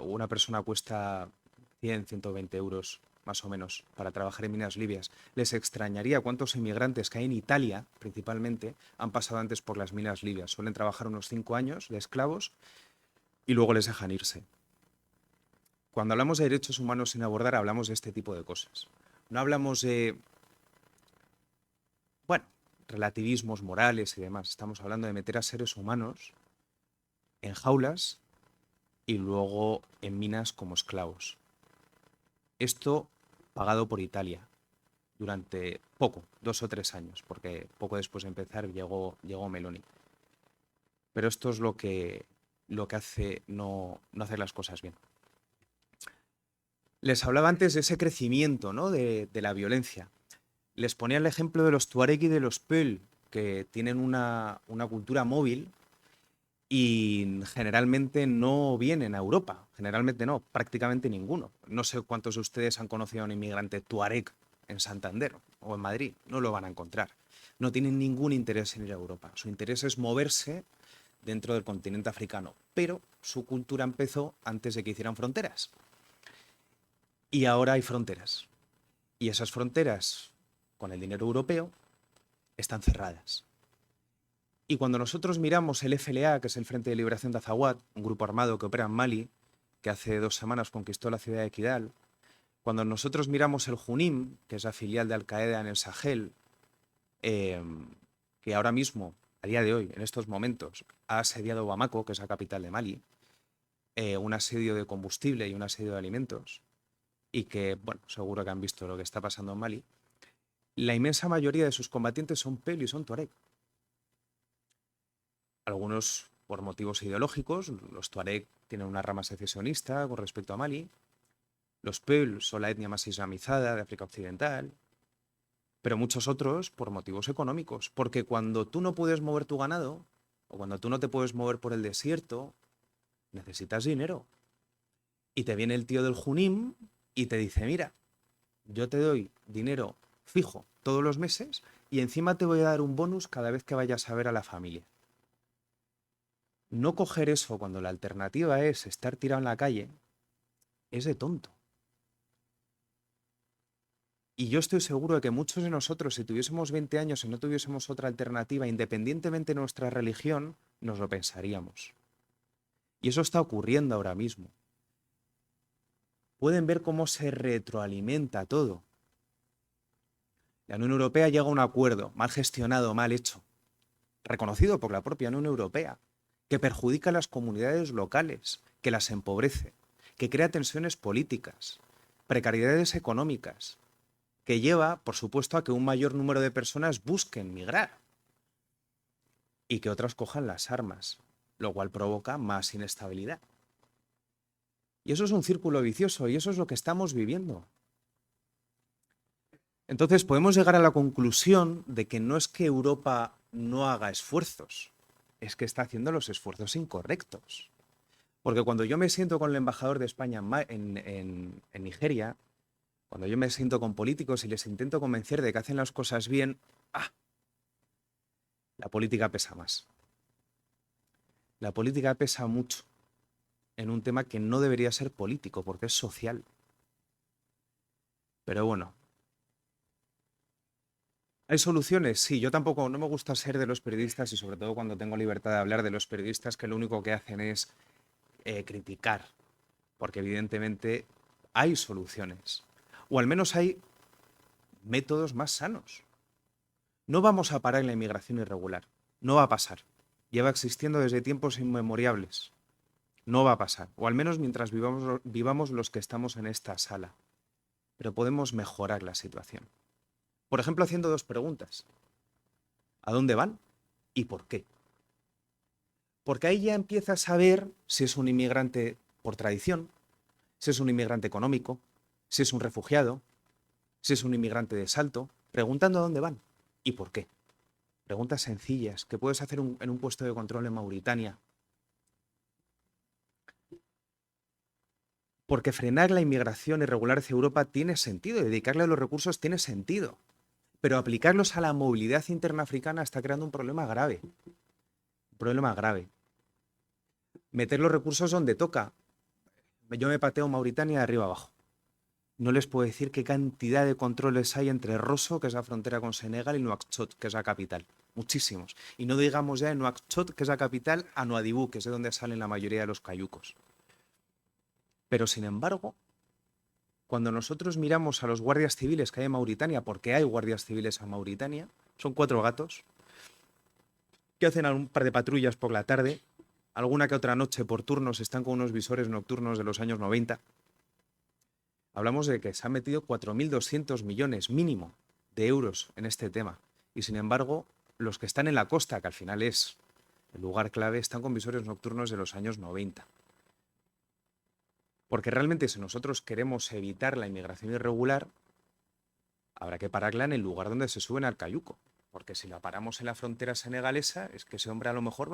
Una persona cuesta 100, 120 euros más o menos para trabajar en minas libias. Les extrañaría cuántos inmigrantes que hay en Italia, principalmente, han pasado antes por las minas libias. Suelen trabajar unos 5 años de esclavos y luego les dejan irse. Cuando hablamos de derechos humanos sin abordar, hablamos de este tipo de cosas. No hablamos de, relativismos morales y demás. Estamos hablando de meter a seres humanos en jaulas y luego en minas como esclavos. Esto pagado por Italia durante 2 o 3 años, porque poco después de empezar llegó Meloni. Pero esto es lo que hace no hacer las cosas bien. Les hablaba antes de ese crecimiento, ¿no? de la violencia. Les ponía el ejemplo de los tuareg y de los peul, que tienen una cultura móvil y generalmente no vienen a Europa, generalmente no, prácticamente ninguno. No sé cuántos de ustedes han conocido a un inmigrante tuareg en Santander o en Madrid, no lo van a encontrar. No tienen ningún interés en ir a Europa, su interés es moverse dentro del continente africano, pero su cultura empezó antes de que hicieran fronteras. Y ahora hay fronteras. Y esas fronteras, con el dinero europeo, están cerradas. Y cuando nosotros miramos el FLA, que es el Frente de Liberación de Azawad, un grupo armado que opera en Mali, que hace 2 semanas conquistó la ciudad de Kidal, cuando nosotros miramos el Junim, que es la filial de Al-Qaeda en el Sahel, que ahora mismo, a día de hoy, en estos momentos, ha asediado Bamako, que es la capital de Mali, un asedio de combustible y un asedio de alimentos, y que, bueno, seguro que han visto lo que está pasando en Mali, la inmensa mayoría de sus combatientes son Peul y son Tuareg. Algunos por motivos ideológicos, los Tuareg tienen una rama secesionista con respecto a Mali, los Peul son la etnia más islamizada de África Occidental, pero muchos otros por motivos económicos, porque cuando tú no puedes mover tu ganado, o cuando tú no te puedes mover por el desierto, necesitas dinero. Y te viene el tío del Junim y te dice, mira, yo te doy dinero fijo todos los meses y encima te voy a dar un bonus cada vez que vayas a ver a la familia. No coger eso cuando la alternativa es estar tirado en la calle es de tonto. Y yo estoy seguro de que muchos de nosotros, si tuviésemos 20 años y no tuviésemos otra alternativa, independientemente de nuestra religión, nos lo pensaríamos. Y eso está ocurriendo ahora mismo. Pueden ver cómo se retroalimenta todo. La Unión Europea llega a un acuerdo mal gestionado, mal hecho, reconocido por la propia Unión Europea, que perjudica a las comunidades locales, que las empobrece, que crea tensiones políticas, precariedades económicas, que lleva, por supuesto, a que un mayor número de personas busquen migrar y que otras cojan las armas, lo cual provoca más inestabilidad. Y eso es un círculo vicioso y eso es lo que estamos viviendo. Entonces podemos llegar a la conclusión de que no es que Europa no haga esfuerzos, es que está haciendo los esfuerzos incorrectos. Porque cuando yo me siento con el embajador de España en Nigeria, cuando yo me siento con políticos y les intento convencer de que hacen las cosas bien, la política pesa más. La política pesa mucho en un tema que no debería ser político, porque es social. Pero bueno, ¿hay soluciones? Sí, yo tampoco, no me gusta ser de los periodistas y sobre todo cuando tengo libertad de hablar de los periodistas que lo único que hacen es criticar, porque evidentemente hay soluciones, o al menos hay métodos más sanos. No vamos a parar en la inmigración irregular, no va a pasar. Lleva existiendo desde tiempos inmemoriales. No va a pasar, o al menos mientras vivamos los que estamos en esta sala. Pero podemos mejorar la situación. Por ejemplo, haciendo 2 preguntas. ¿A dónde van y por qué? Porque ahí ya empiezas a ver si es un inmigrante por tradición, si es un inmigrante económico, si es un refugiado, si es un inmigrante de salto, preguntando a dónde van y por qué. Preguntas sencillas que puedes hacer en un puesto de control en Mauritania. Porque frenar la inmigración irregular hacia Europa tiene sentido, dedicarle a los recursos tiene sentido. Pero aplicarlos a la movilidad interna africana está creando un problema grave. Un problema grave. Meter los recursos donde toca. Yo me pateo Mauritania de arriba abajo. No les puedo decir qué cantidad de controles hay entre Rosso, que es la frontera con Senegal, y Nuakchot, que es la capital. Muchísimos. Y no digamos ya de Nuakchot, que es la capital, a Nuadhibou, que es de donde salen la mayoría de los cayucos. Pero sin embargo, cuando nosotros miramos a los guardias civiles que hay en Mauritania, porque hay guardias civiles en Mauritania, son 4 gatos que hacen un par de patrullas por la tarde, alguna que otra noche por turnos, están con unos visores nocturnos de los años 90. Hablamos de que se han metido 4.200 millones mínimo de euros en este tema. Y sin embargo, los que están en la costa, que al final es el lugar clave, están con visores nocturnos de los años 90. Porque realmente si nosotros queremos evitar la inmigración irregular, habrá que pararla en el lugar donde se suben al cayuco. Porque si la paramos en la frontera senegalesa, es que ese hombre a lo mejor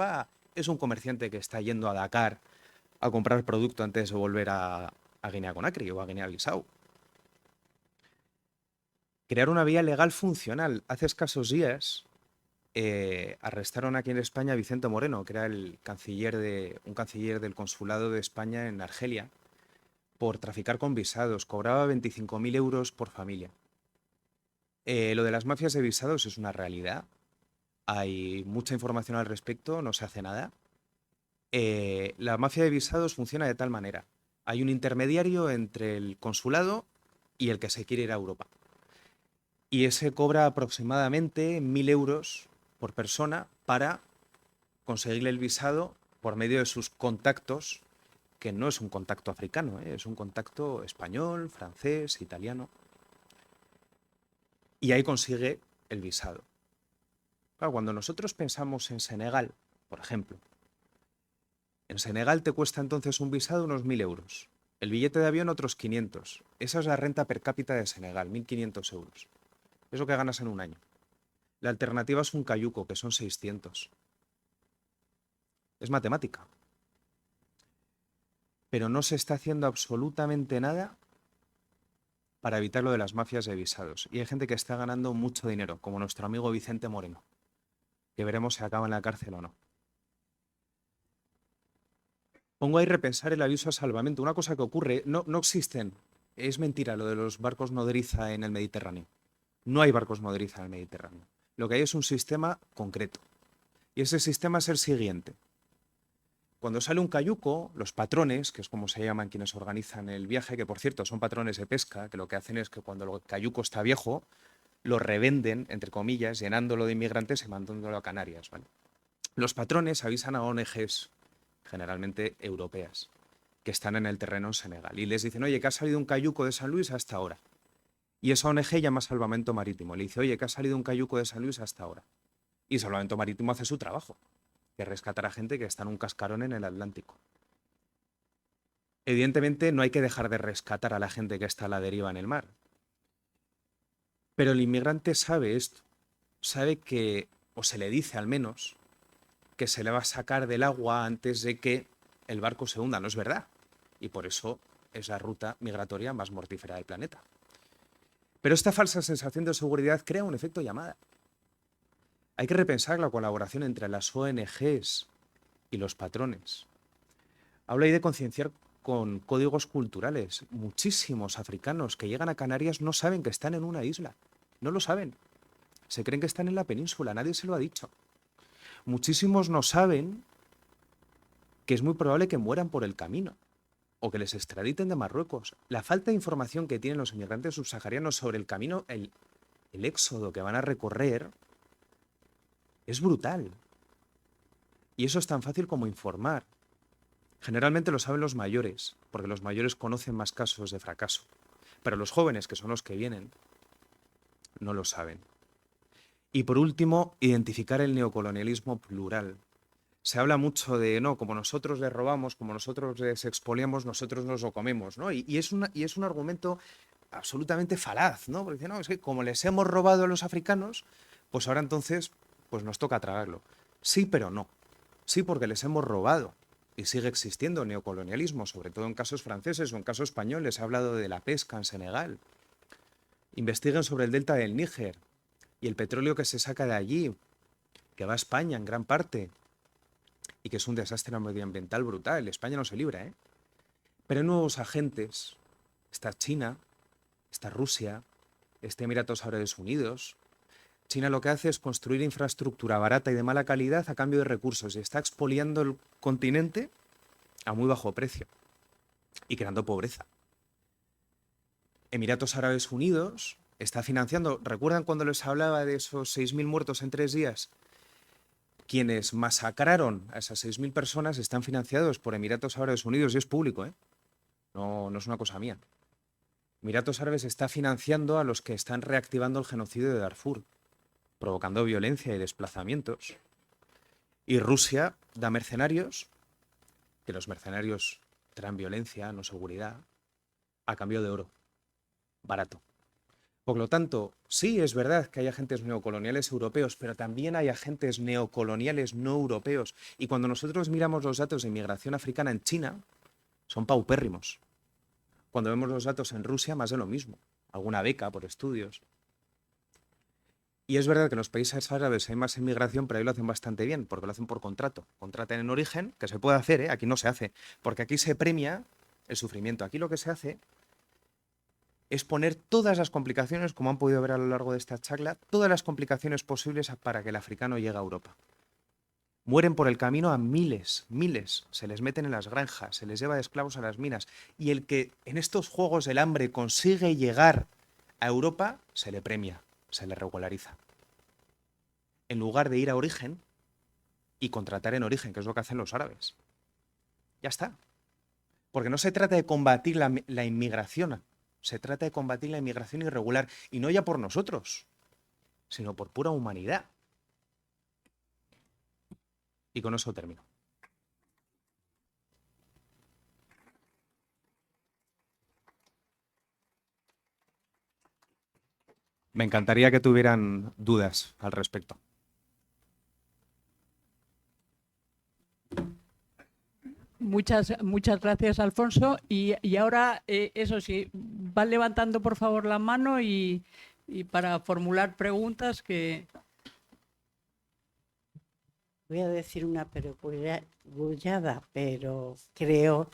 es un comerciante que está yendo a Dakar a comprar producto antes de volver a Guinea-Conakry o a Guinea-Bissau. Crear una vía legal funcional. Hace escasos días arrestaron aquí en España a Vicente Moreno, que era un canciller del consulado de España en Argelia, por traficar con visados. Cobraba 25.000 euros por familia. Lo de las mafias de visados es una realidad. Hay mucha información al respecto, no se hace nada. La mafia de visados funciona de tal manera. Hay un intermediario entre el consulado y el que se quiere ir a Europa. Y ese cobra aproximadamente 1.000 euros por persona para conseguirle el visado por medio de sus contactos, que no es un contacto africano, es un contacto español, francés, italiano. Y ahí consigue el visado. Claro, cuando nosotros pensamos en Senegal, por ejemplo, en Senegal te cuesta entonces un visado unos 1.000 euros. El billete de avión otros 500. Esa es la renta per cápita de Senegal, 1.500 euros. Es lo que ganas en un año. La alternativa es un cayuco, que son 600. Es matemática. Pero no se está haciendo absolutamente nada para evitar lo de las mafias de visados. Y hay gente que está ganando mucho dinero, como nuestro amigo Vicente Moreno, que veremos si acaba en la cárcel o no. Pongo ahí repensar el aviso a salvamento. Una cosa que ocurre, no existen. Es mentira lo de los barcos nodriza en el Mediterráneo. No hay barcos nodriza en el Mediterráneo. Lo que hay es un sistema concreto. Y ese sistema es el siguiente. Cuando sale un cayuco, los patrones, que es como se llaman quienes organizan el viaje, que por cierto son patrones de pesca, que lo que hacen es que cuando el cayuco está viejo, lo revenden, entre comillas, llenándolo de inmigrantes y mandándolo a Canarias, ¿vale? Los patrones avisan a ONGs, generalmente europeas, que están en el terreno en Senegal, y les dicen, oye, que ha salido un cayuco de San Luis hasta ahora. Y esa ONG llama Salvamento Marítimo, le dice, oye, que ha salido un cayuco de San Luis hasta ahora. Y Salvamento Marítimo hace su trabajo, que es rescatar a gente que está en un cascarón en el Atlántico. Evidentemente no hay que dejar de rescatar a la gente que está a la deriva en el mar. Pero el inmigrante sabe esto, sabe que, o se le dice al menos, que se le va a sacar del agua antes de que el barco se hunda. No es verdad. Y por eso es la ruta migratoria más mortífera del planeta. Pero esta falsa sensación de seguridad crea un efecto llamada. Hay que repensar la colaboración entre las ONGs y los patrones. Habla ahí de concienciar con códigos culturales. Muchísimos africanos que llegan a Canarias no saben que están en una isla. No lo saben. Se creen que están en la península. Nadie se lo ha dicho. Muchísimos no saben que es muy probable que mueran por el camino o que les extraditen de Marruecos. La falta de información que tienen los inmigrantes subsaharianos sobre el camino, el éxodo que van a recorrer, es brutal. Y eso es tan fácil como informar. Generalmente lo saben los mayores, porque los mayores conocen más casos de fracaso. Pero los jóvenes, que son los que vienen, no lo saben. Y por último, identificar el neocolonialismo plural. Se habla mucho de, no, como nosotros les robamos, como nosotros les expoliamos, nosotros nos lo comemos, ¿no? Y es un argumento absolutamente falaz, ¿no? Porque dice, no, es que como les hemos robado a los africanos, pues ahora entonces pues nos toca tragarlo. Sí, pero no. Sí, porque les hemos robado. Y sigue existiendo neocolonialismo, sobre todo en casos franceses o en casos españoles. Se ha hablado de la pesca en Senegal. Investiguen sobre el delta del Níger y el petróleo que se saca de allí, que va a España en gran parte, y que es un desastre medioambiental brutal. España no se libra, ¿eh? Pero hay nuevos agentes. Está China, está Rusia, está Emiratos Árabes Unidos. China lo que hace es construir infraestructura barata y de mala calidad a cambio de recursos y está expoliando el continente a muy bajo precio y creando pobreza. Emiratos Árabes Unidos está financiando, ¿recuerdan cuando les hablaba de esos 6.000 muertos en 3 días? Quienes masacraron a esas 6.000 personas están financiados por Emiratos Árabes Unidos y es público, ¿eh? No es una cosa mía. Emiratos Árabes está financiando a los que están reactivando el genocidio de Darfur, provocando violencia y desplazamientos. Y Rusia da mercenarios, que los mercenarios traen violencia, no seguridad, a cambio de oro, barato. Por lo tanto, sí, es verdad que hay agentes neocoloniales europeos, pero también hay agentes neocoloniales no europeos. Y cuando nosotros miramos los datos de inmigración africana en China, son paupérrimos. Cuando vemos los datos en Rusia, más de lo mismo. Alguna beca por estudios. Y es verdad que en los países árabes hay más inmigración, pero ahí lo hacen bastante bien, porque lo hacen por contrato. Contratan en origen, que se puede hacer, ¿eh? Aquí no se hace, porque aquí se premia el sufrimiento. Aquí lo que se hace es poner todas las complicaciones, como han podido ver a lo largo de esta charla, todas las complicaciones posibles para que el africano llegue a Europa. Mueren por el camino a miles, miles. Se les meten en las granjas, se les lleva de esclavos a las minas. Y el que en estos juegos del hambre consigue llegar a Europa, se le premia, se le regulariza. En lugar de ir a origen y contratar en origen, que es lo que hacen los árabes. Ya está. Porque no se trata de combatir la inmigración, se trata de combatir la inmigración irregular. Y no ya por nosotros, sino por pura humanidad. Y con eso termino. Me encantaría que tuvieran dudas al respecto. Muchas gracias, Alfonso. Y ahora, eso sí, van levantando por favor la mano y para formular preguntas que... Voy a decir una perogrullada, pero creo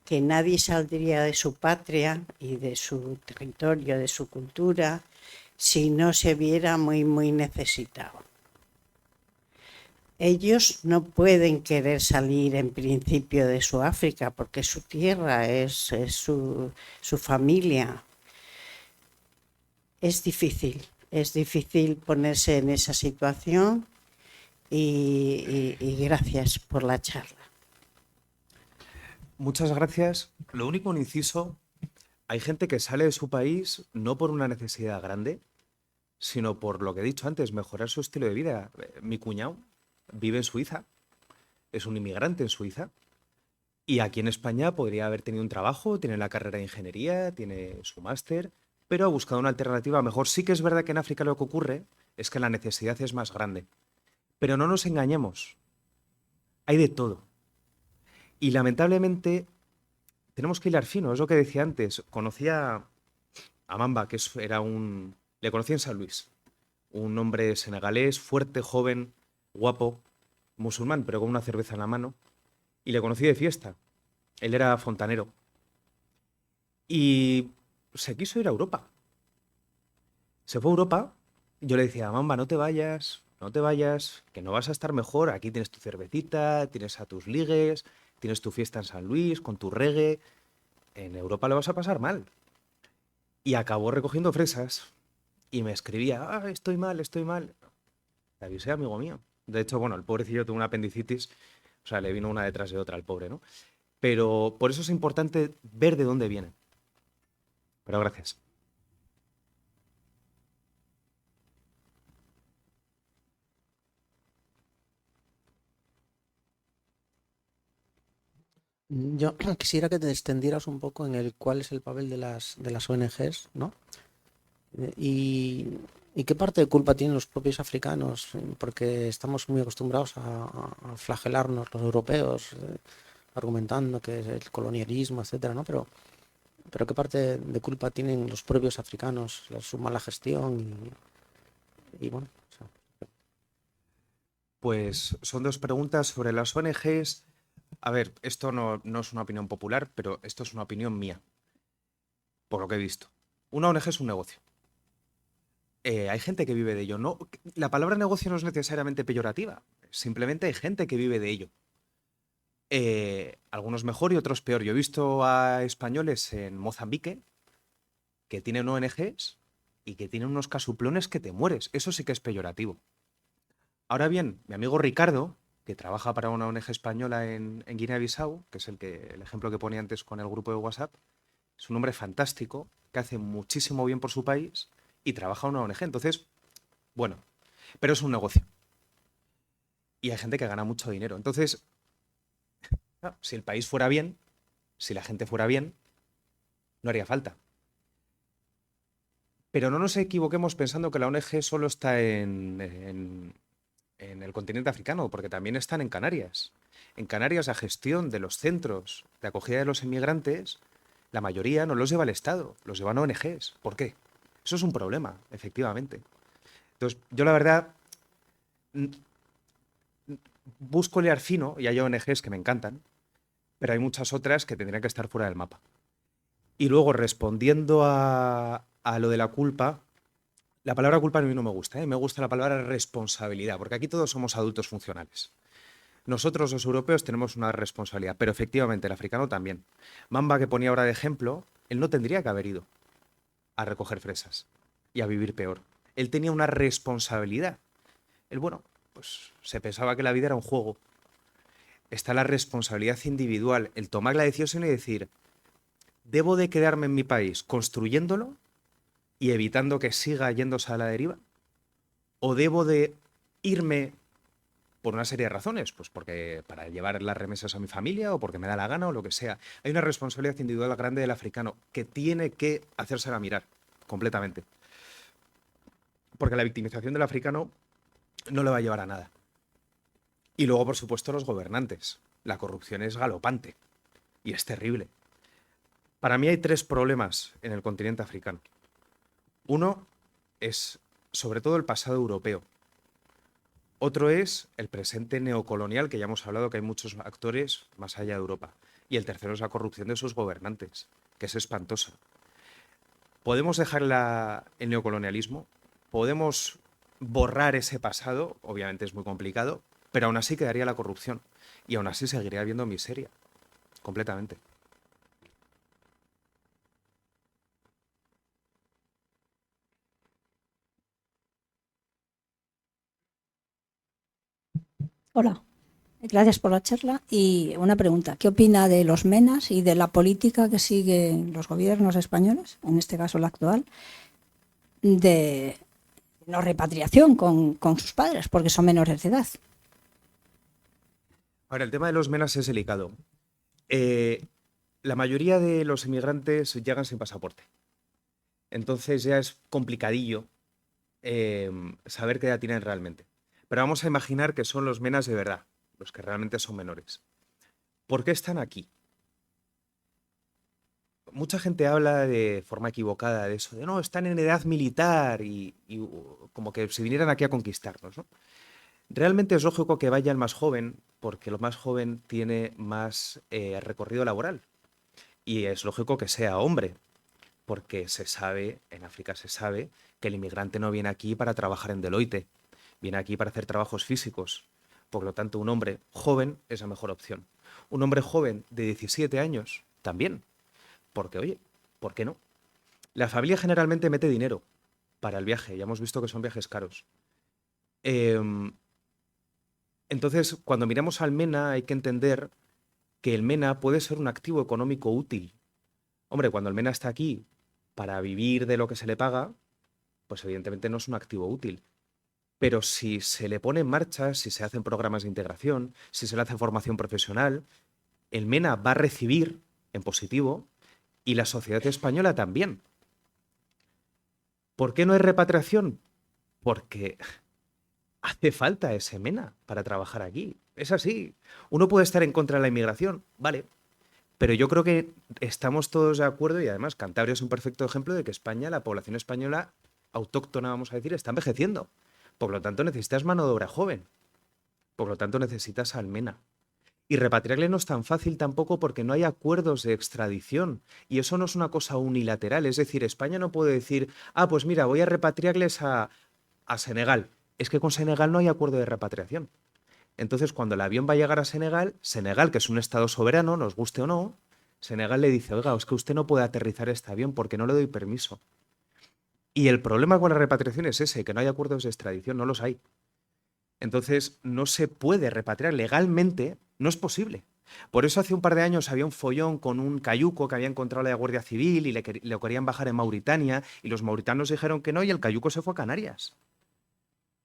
que nadie saldría de su patria y de su territorio, de su cultura, si no se viera muy, muy necesitado. Ellos no pueden querer salir en principio de su África porque es su tierra, es su familia. Es difícil ponerse en esa situación y gracias por la charla. Muchas gracias. Lo único, un inciso, hay gente que sale de su país no por una necesidad grande, sino por lo que he dicho antes, mejorar su estilo de vida. Mi cuñado vive en Suiza, es un inmigrante en Suiza, y aquí en España podría haber tenido un trabajo, tiene la carrera de ingeniería, tiene su máster, pero ha buscado una alternativa mejor. Sí que es verdad que en África lo que ocurre es que la necesidad es más grande. Pero no nos engañemos, hay de todo. Y lamentablemente tenemos que hilar fino, es lo que decía antes. Conocía a Mamba, le conocí en San Luis. Un hombre senegalés, fuerte, joven, guapo, musulmán, pero con una cerveza en la mano. Y le conocí de fiesta. Él era fontanero. Y se quiso ir a Europa. Se fue a Europa. Yo le decía, Mamba, no te vayas, que no vas a estar mejor. Aquí tienes tu cervecita, tienes a tus ligues, tienes tu fiesta en San Luis con tu reggae. En Europa lo vas a pasar mal. Y acabó recogiendo fresas. Y me escribía, estoy mal, estoy mal. Te avisé, amigo mío. De hecho, bueno, el pobrecillo tuvo una apendicitis. O sea, le vino una detrás de otra al pobre, ¿no? Pero por eso es importante ver de dónde viene. Pero gracias. Yo quisiera que te extendieras un poco en cuál es el papel de las ONGs, ¿no? Y qué parte de culpa tienen los propios africanos, porque estamos muy acostumbrados a flagelarnos los europeos, argumentando que es el colonialismo, etcétera, ¿no? Pero qué parte de culpa tienen los propios africanos, su mala gestión y bueno. O sea, Pues son dos preguntas sobre las ONGs. A ver, esto no es una opinión popular, pero esto es una opinión mía, por lo que he visto. Una ONG es un negocio. Hay gente que vive de ello. No, la palabra negocio no es necesariamente peyorativa. Simplemente hay gente que vive de ello. Algunos mejor y otros peor. Yo he visto a españoles en Mozambique que tienen ONGs y que tienen unos casuplones que te mueres. Eso sí que es peyorativo. Ahora bien, mi amigo Ricardo, que trabaja para una ONG española en Guinea-Bissau, que es el ejemplo que ponía antes con el grupo de WhatsApp, es un hombre fantástico, que hace muchísimo bien por su país y trabaja en una ONG. Entonces, bueno, pero es un negocio. Y hay gente que gana mucho dinero. Entonces, si el país fuera bien, si la gente fuera bien, no haría falta. Pero no nos equivoquemos pensando que la ONG solo está en el continente africano, porque también están en Canarias. En Canarias la gestión de los centros de acogida de los inmigrantes, la mayoría no los lleva el Estado, los llevan ONGs. ¿Por qué? Eso es un problema, efectivamente. Entonces, yo la verdad busco liar fino, y hay ONGs que me encantan, pero hay muchas otras que tendrían que estar fuera del mapa. Y luego, respondiendo a lo de la culpa, la palabra culpa a mí no me gusta, ¿eh? Me gusta la palabra responsabilidad, porque aquí todos somos adultos funcionales. Nosotros los europeos tenemos una responsabilidad, pero efectivamente el africano también. Mamba, que ponía ahora de ejemplo, él no tendría que haber ido a recoger fresas y a vivir peor. Él tenía una responsabilidad. Él, bueno, pues se pensaba que la vida era un juego. Está la responsabilidad individual, el tomar la decisión y decir, ¿debo de quedarme en mi país construyéndolo y evitando que siga yéndose a la deriva? ¿O debo de irme por una serie de razones? Pues porque para llevar las remesas a mi familia o porque me da la gana o lo que sea. Hay una responsabilidad individual grande del africano que tiene que hacérsela mirar completamente. Porque la victimización del africano no le va a llevar a nada. Y luego, por supuesto, los gobernantes. La corrupción es galopante y es terrible. Para mí hay 3 problemas en el continente africano. Uno es, sobre todo, el pasado europeo. Otro es el presente neocolonial, que ya hemos hablado que hay muchos actores más allá de Europa. Y el tercero es la corrupción de sus gobernantes, que es espantosa. ¿Podemos dejar el neocolonialismo? ¿Podemos borrar ese pasado? Obviamente es muy complicado, pero aún así quedaría la corrupción. Y aún así seguiría habiendo miseria, completamente. Hola, gracias por la charla. Y una pregunta, ¿qué opina de los MENAs y de la política que siguen los gobiernos españoles, en este caso el actual, de no repatriación con sus padres, porque son menores de edad? Ahora, el tema de los MENAs es delicado. La mayoría de los inmigrantes llegan sin pasaporte. Entonces ya es complicadillo saber qué edad tienen realmente. Pero vamos a imaginar que son los MENAs de verdad, los que realmente son menores. ¿Por qué están aquí? Mucha gente habla de forma equivocada de eso, de no, están en edad militar y como que si vinieran aquí a conquistarnos, ¿no? Realmente es lógico que vaya el más joven, porque el más joven tiene más recorrido laboral. Y es lógico que sea hombre, porque se sabe, en África se sabe, que el inmigrante no viene aquí para trabajar en Deloitte, viene aquí para hacer trabajos físicos. Por lo tanto, un hombre joven es la mejor opción. Un hombre joven de 17 años también, porque oye, ¿por qué no? La familia generalmente mete dinero para el viaje, ya hemos visto que son viajes caros. Entonces, cuando miramos al MENA hay que entender que el MENA puede ser un activo económico útil. Hombre, cuando el MENA está aquí para vivir de lo que se le paga, pues evidentemente no es un activo útil. Pero si se le pone en marcha, si se hacen programas de integración, si se le hace formación profesional, el MENA va a recibir en positivo y la sociedad española también. ¿Por qué no hay repatriación? Porque hace falta ese MENA para trabajar aquí. Es así. Uno puede estar en contra de la inmigración, vale. Pero yo creo que estamos todos de acuerdo y además Cantabria es un perfecto ejemplo de que España, la población española autóctona, vamos a decir, está envejeciendo. Por lo tanto, necesitas mano de obra joven. Por lo tanto, necesitas al MENA. Y repatriarle no es tan fácil tampoco porque no hay acuerdos de extradición. Y eso no es una cosa unilateral. Es decir, España no puede decir, ah, pues mira, voy a repatriarles a Senegal. Es que con Senegal no hay acuerdo de repatriación. Entonces, cuando el avión va a llegar a Senegal, Senegal, que es un estado soberano, nos guste o no, Senegal le dice, oiga, es que usted no puede aterrizar este avión porque no le doy permiso. Y el problema con la repatriación es ese, que no hay acuerdos de extradición, no los hay. Entonces, no se puede repatriar legalmente, no es posible. Por eso hace un par de años había un follón con un cayuco que había encontrado la Guardia Civil y le querían bajar en Mauritania y los mauritanos dijeron que no y el cayuco se fue a Canarias.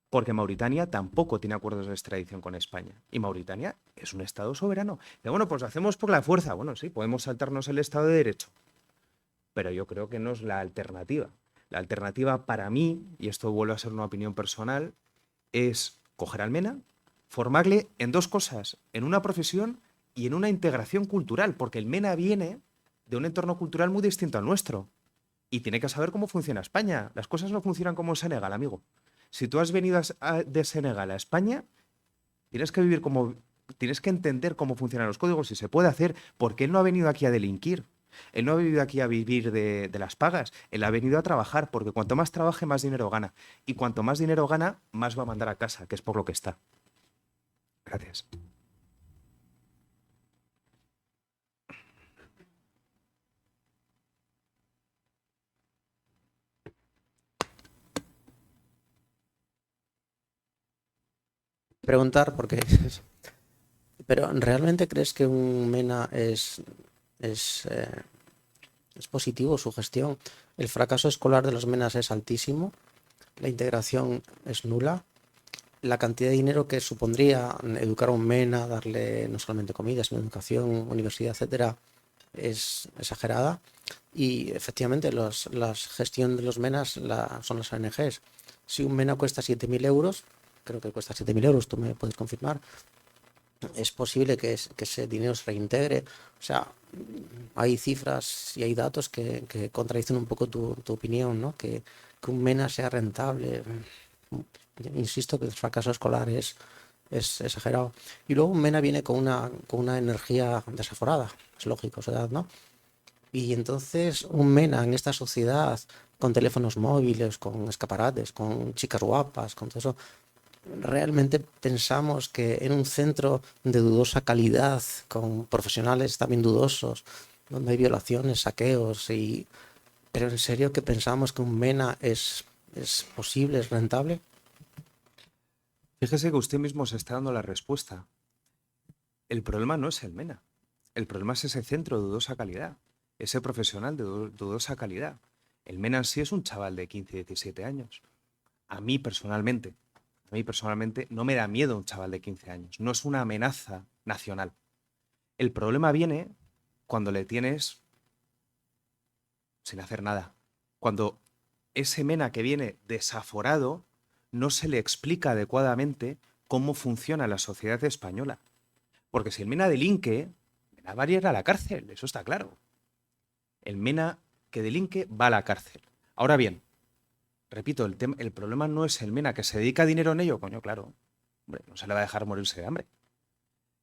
Porque Mauritania tampoco tiene acuerdos de extradición con España. Y Mauritania es un estado soberano. Y bueno, pues lo hacemos por la fuerza. Bueno, sí, podemos saltarnos el Estado de Derecho. Pero yo creo que no es la alternativa. La alternativa para mí, y esto vuelve a ser una opinión personal, es coger al MENA, formarle en dos cosas, en una profesión y en una integración cultural, porque el MENA viene de un entorno cultural muy distinto al nuestro y tiene que saber cómo funciona España. Las cosas no funcionan como en Senegal, amigo. Si tú has venido de Senegal a España, tienes que vivir como, tienes que entender cómo funcionan los códigos y se puede hacer, porque él no ha venido aquí a delinquir. Él no ha venido aquí a vivir de las pagas. Él ha venido a trabajar, porque cuanto más trabaje, más dinero gana. Y cuanto más dinero gana, más va a mandar a casa, que es por lo que está. Gracias. Preguntar, porque... Pero ¿realmente crees que un MENA es, eh, es positivo su gestión? El fracaso escolar de los MENAs es altísimo, la integración es nula, la cantidad de dinero que supondría educar a un MENA, darle no solamente comida, sino educación, universidad, etcétera, es exagerada. Y efectivamente la gestión de los MENAs son las ONGs. Si un MENA cuesta 7.000 euros, creo que cuesta 7.000 euros, tú me puedes confirmar, es posible que ese dinero se reintegre. O sea, hay cifras y hay datos que contradicen un poco tu opinión, ¿no? Que un MENA sea rentable. Insisto que el fracaso escolar es exagerado. Y luego un MENA viene con una energía desaforada, es lógico, su edad, ¿no? Y entonces un MENA en esta sociedad, con teléfonos móviles, con escaparates, con chicas guapas, con todo eso, ¿realmente pensamos que en un centro de dudosa calidad, con profesionales también dudosos, donde hay violaciones, saqueos, pero en serio que pensamos que un MENA es posible, es rentable? Fíjese que usted mismo se está dando la respuesta. El problema no es el MENA. El problema es ese centro de dudosa calidad, ese profesional de dudosa calidad. El MENA en sí es un chaval de 15, 17 años. A mí personalmente no me da miedo un chaval de 15 años. No es una amenaza nacional. El problema viene cuando le tienes sin hacer nada. Cuando ese MENA que viene desaforado no se le explica adecuadamente cómo funciona la sociedad española. Porque si el MENA delinque, MENA va a ir a la cárcel, eso está claro. El MENA que delinque va a la cárcel. Ahora bien, repito, el problema no es el MENA, que se dedica dinero en ello, coño, claro. Hombre, no se le va a dejar morirse de hambre.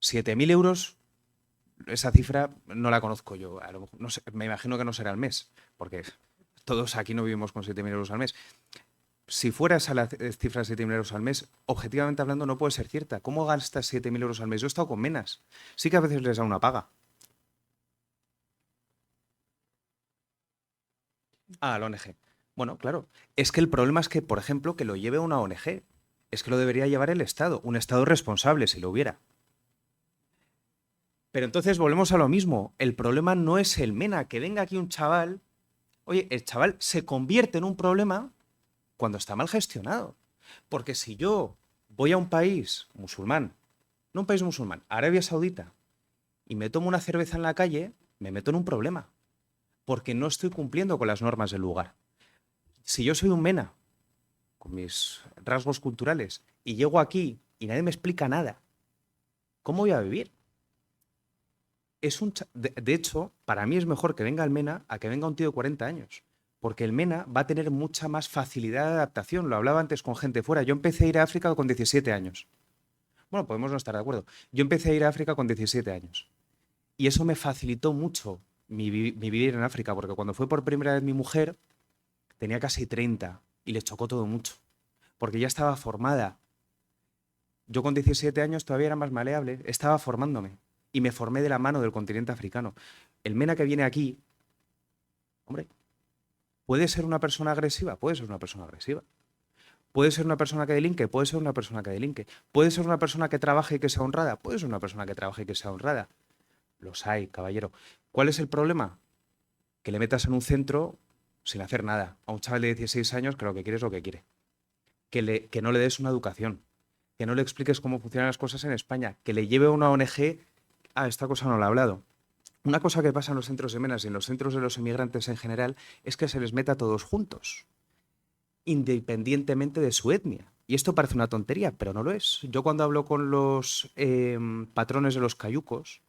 7.000 euros, esa cifra no la conozco yo. A lo mejor, no sé, me imagino que no será al mes, porque todos aquí no vivimos con 7.000 euros al mes. Si fuera esa la cifra de 7.000 euros al mes, objetivamente hablando no puede ser cierta. ¿Cómo gastas 7.000 euros al mes? Yo he estado con MENAs. Sí que a veces les da una paga. Ah, la ONG. Bueno, claro. Es que el problema es que, por ejemplo, que lo lleve una ONG. Es que lo debería llevar el Estado. Un Estado responsable, si lo hubiera. Pero entonces volvemos a lo mismo. El problema no es el MENA. Que venga aquí un chaval. Oye, el chaval se convierte en un problema cuando está mal gestionado. Porque si yo voy a un país musulmán, no un país musulmán, Arabia Saudita, y me tomo una cerveza en la calle, me meto en un problema. Porque no estoy cumpliendo con las normas del lugar. Si yo soy un MENA, con mis rasgos culturales, y llego aquí y nadie me explica nada, ¿cómo voy a vivir? De hecho, para mí es mejor que venga el MENA a que venga un tío de 40 años. Porque el MENA va a tener mucha más facilidad de adaptación. Lo hablaba antes con gente fuera. Yo empecé a ir a África con 17 años. Bueno, podemos no estar de acuerdo. Yo empecé a ir a África con 17 años. Y eso me facilitó mucho mi vivir en África, porque cuando fue por primera vez mi mujer, tenía casi 30 y le chocó todo mucho, porque ya estaba formada. Yo con 17 años todavía era más maleable, estaba formándome y me formé de la mano del continente africano. El MENA que viene aquí, hombre, ¿puede ser una persona agresiva? Puede ser una persona agresiva. ¿Puede ser una persona que delinque? Puede ser una persona que delinque. ¿Puede ser una persona que trabaje y que sea honrada? Puede ser una persona que trabaje y que sea honrada. Los hay, caballero. ¿Cuál es el problema? Que le metas en un centro sin hacer nada a un chaval de 16 años que lo que quiere es lo que quiere. Que no le des una educación, que no le expliques cómo funcionan las cosas en España, que le lleve a una ONG. Ah, esta cosa no la he hablado. Una cosa que pasa en los centros de MENAs y en los centros de los inmigrantes en general es que se les meta a todos juntos. independientemente de su etnia. Y esto parece una tontería, pero no lo es. Yo cuando hablo con los patrones de los cayucos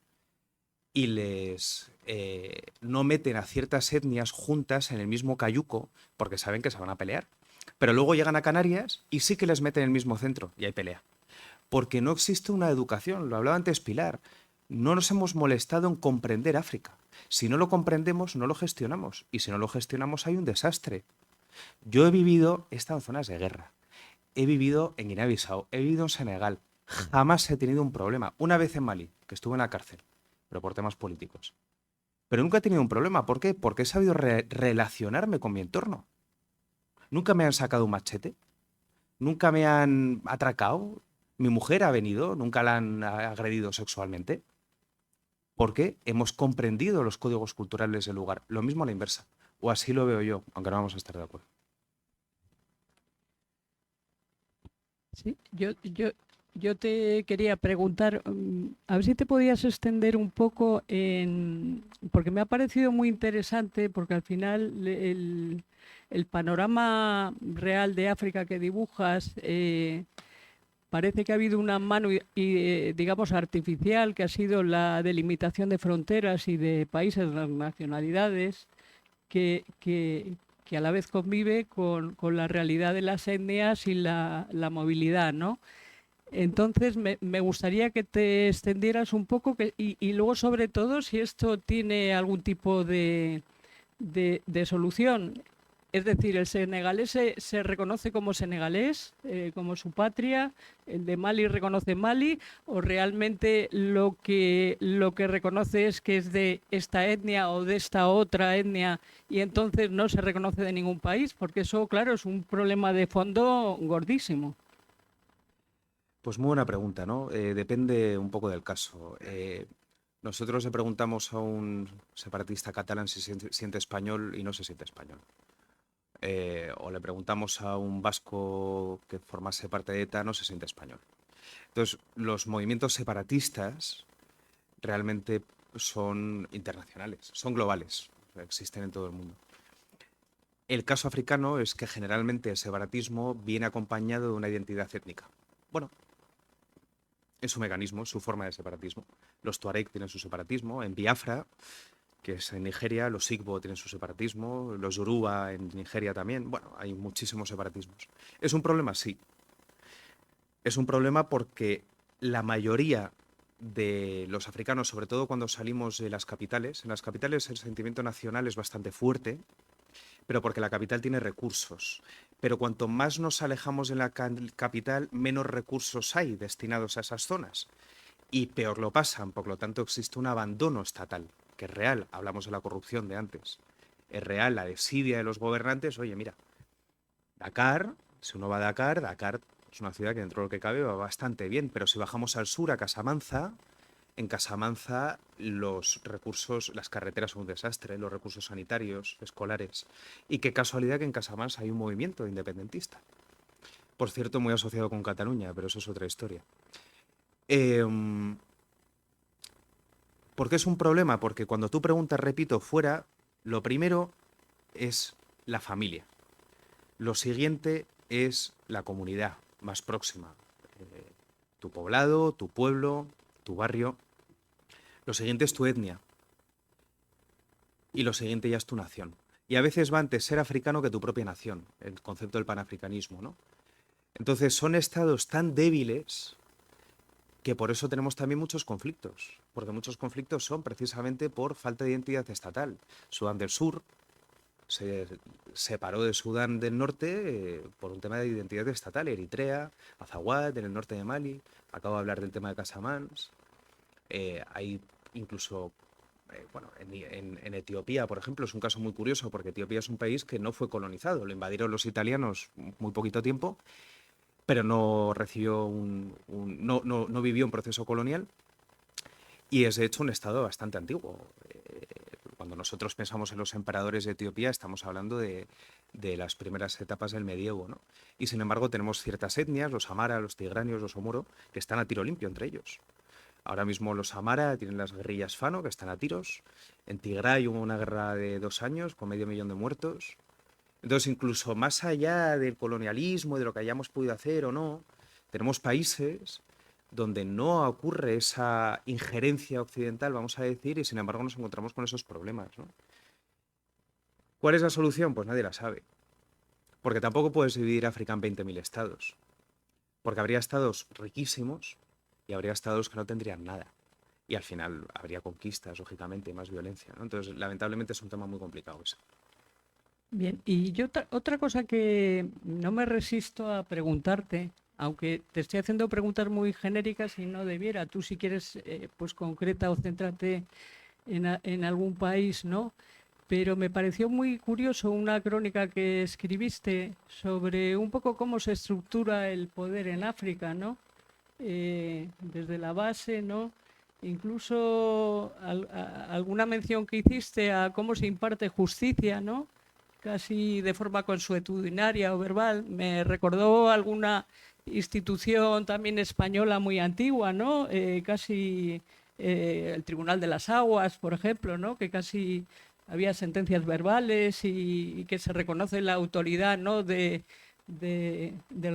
y les no meten a ciertas etnias juntas en el mismo cayuco porque saben que se van a pelear. Pero luego llegan a Canarias y sí que les meten en el mismo centro y hay pelea. Porque no existe una educación, lo hablaba antes Pilar. No nos hemos molestado en comprender África. Si no lo comprendemos, no lo gestionamos. Y si no lo gestionamos, hay un desastre. Yo he estado en zonas de guerra. He vivido en Guinea-Bissau, he vivido en Senegal. Jamás he tenido un problema. Una vez en Malí, que estuve en la cárcel, pero por temas políticos. Pero nunca he tenido un problema. ¿Por qué? Porque he sabido relacionarme con mi entorno. Nunca me han sacado un machete. Nunca me han atracado. Mi mujer ha venido, nunca la han agredido sexualmente. Porque hemos comprendido los códigos culturales del lugar. Lo mismo a la inversa. O así lo veo yo, aunque no vamos a estar de acuerdo. Sí, yo te quería preguntar, a ver si te podías extender un poco porque me ha parecido muy interesante, porque al final el panorama real de África que dibujas, parece que ha habido una mano, digamos, artificial, que ha sido la delimitación de fronteras y de países, las nacionalidades, que a la vez convive con la realidad de las etnias y la movilidad, ¿no? Entonces, me gustaría que te extendieras un poco y luego, sobre todo, si esto tiene algún tipo de solución. Es decir, el senegalés se reconoce como senegalés, como su patria, el de Mali reconoce Mali, o realmente lo que reconoce es que es de esta etnia o de esta otra etnia y entonces no se reconoce de ningún país, porque eso, claro, es un problema de fondo gordísimo. Pues muy buena pregunta, ¿no? Depende un poco del caso. Nosotros le preguntamos a un separatista catalán si se siente español y no se siente español. O le preguntamos a un vasco que formase parte de ETA, no se siente español. Entonces, los movimientos separatistas realmente son internacionales, son globales, o sea, existen en todo el mundo. El caso africano es que generalmente el separatismo viene acompañado de una identidad étnica. Bueno, es su mecanismo, su forma de separatismo. Los Tuareg tienen su separatismo, en Biafra, que es en Nigeria, los Igbo tienen su separatismo, los Yoruba en Nigeria también. Bueno, hay muchísimos separatismos. ¿Es un problema? Sí. Es un problema porque la mayoría de los africanos, sobre todo cuando salimos de las capitales, en las capitales el sentimiento nacional es bastante fuerte, pero porque la capital tiene recursos. Pero cuanto más nos alejamos de la capital, menos recursos hay destinados a esas zonas. Y peor lo pasan, por lo tanto existe un abandono estatal, que es real. Hablamos de la corrupción de antes. Es real la desidia de los gobernantes. Oye, mira, Dakar, si uno va a Dakar, Dakar es una ciudad que dentro de lo que cabe va bastante bien, pero si bajamos al sur, a Casamanza, en Casamanza los recursos, las carreteras son un desastre, los recursos sanitarios, escolares. Y qué casualidad que en Casamanza hay un movimiento independentista. Por cierto, muy asociado con Cataluña, pero eso es otra historia. ¿Por qué es un problema? Porque cuando tú preguntas, repito, fuera, lo primero es la familia. Lo siguiente es la comunidad más próxima. Tu poblado, tu pueblo, tu barrio. Lo siguiente es tu etnia. Y lo siguiente ya es tu nación. Y a veces va antes ser africano que tu propia nación, el concepto del panafricanismo, ¿no? Entonces son estados tan débiles que por eso tenemos también muchos conflictos, porque muchos conflictos son precisamente por falta de identidad estatal. Sudán del Sur se separó de Sudán del Norte por un tema de identidad estatal. Eritrea, Azawad, en el norte de Mali. Acabo de hablar del tema de Casamance. Hay incluso, bueno, en Etiopía, por ejemplo, es un caso muy curioso porque Etiopía es un país que no fue colonizado. Lo invadieron los italianos muy poquito tiempo, pero no recibió no vivió un proceso colonial y es de hecho un estado bastante antiguo. Cuando nosotros pensamos en los emperadores de Etiopía estamos hablando de las primeras etapas del medievo, ¿no? Y sin embargo tenemos ciertas etnias, los Amara, los Tigranios, los Omoro, que están a tiro limpio entre ellos. Ahora mismo los Amara tienen las guerrillas Fano, que están a tiros. En Tigray hubo una guerra de 2 años con 500.000 de muertos. Es Entonces, incluso más allá del colonialismo, de lo que hayamos podido hacer o no, tenemos países donde no ocurre esa injerencia occidental, vamos a decir, y sin embargo nos encontramos con esos problemas, ¿no? ¿Cuál es la solución? Pues nadie la sabe. Porque tampoco puedes dividir África en 20.000 estados. Porque habría estados riquísimos y habría estados que no tendrían nada. Y al final habría conquistas, lógicamente, y más violencia, ¿no? Entonces, lamentablemente es un tema muy complicado eso. Bien, y yo otra cosa que no me resisto a preguntarte, aunque te estoy haciendo preguntas muy genéricas y no debiera, tú si quieres, pues concreta o céntrate en algún país, ¿no? Pero me pareció muy curioso una crónica que escribiste sobre un poco cómo se estructura el poder en África, ¿no? Desde la base, ¿no? Incluso alguna mención que hiciste a cómo se imparte justicia, ¿no? Casi de forma consuetudinaria o verbal. Me recordó alguna institución también española muy antigua, ¿no? Casi el Tribunal de las Aguas, por ejemplo, ¿no? Que casi había sentencias verbales y que se reconoce la autoridad, ¿no? Del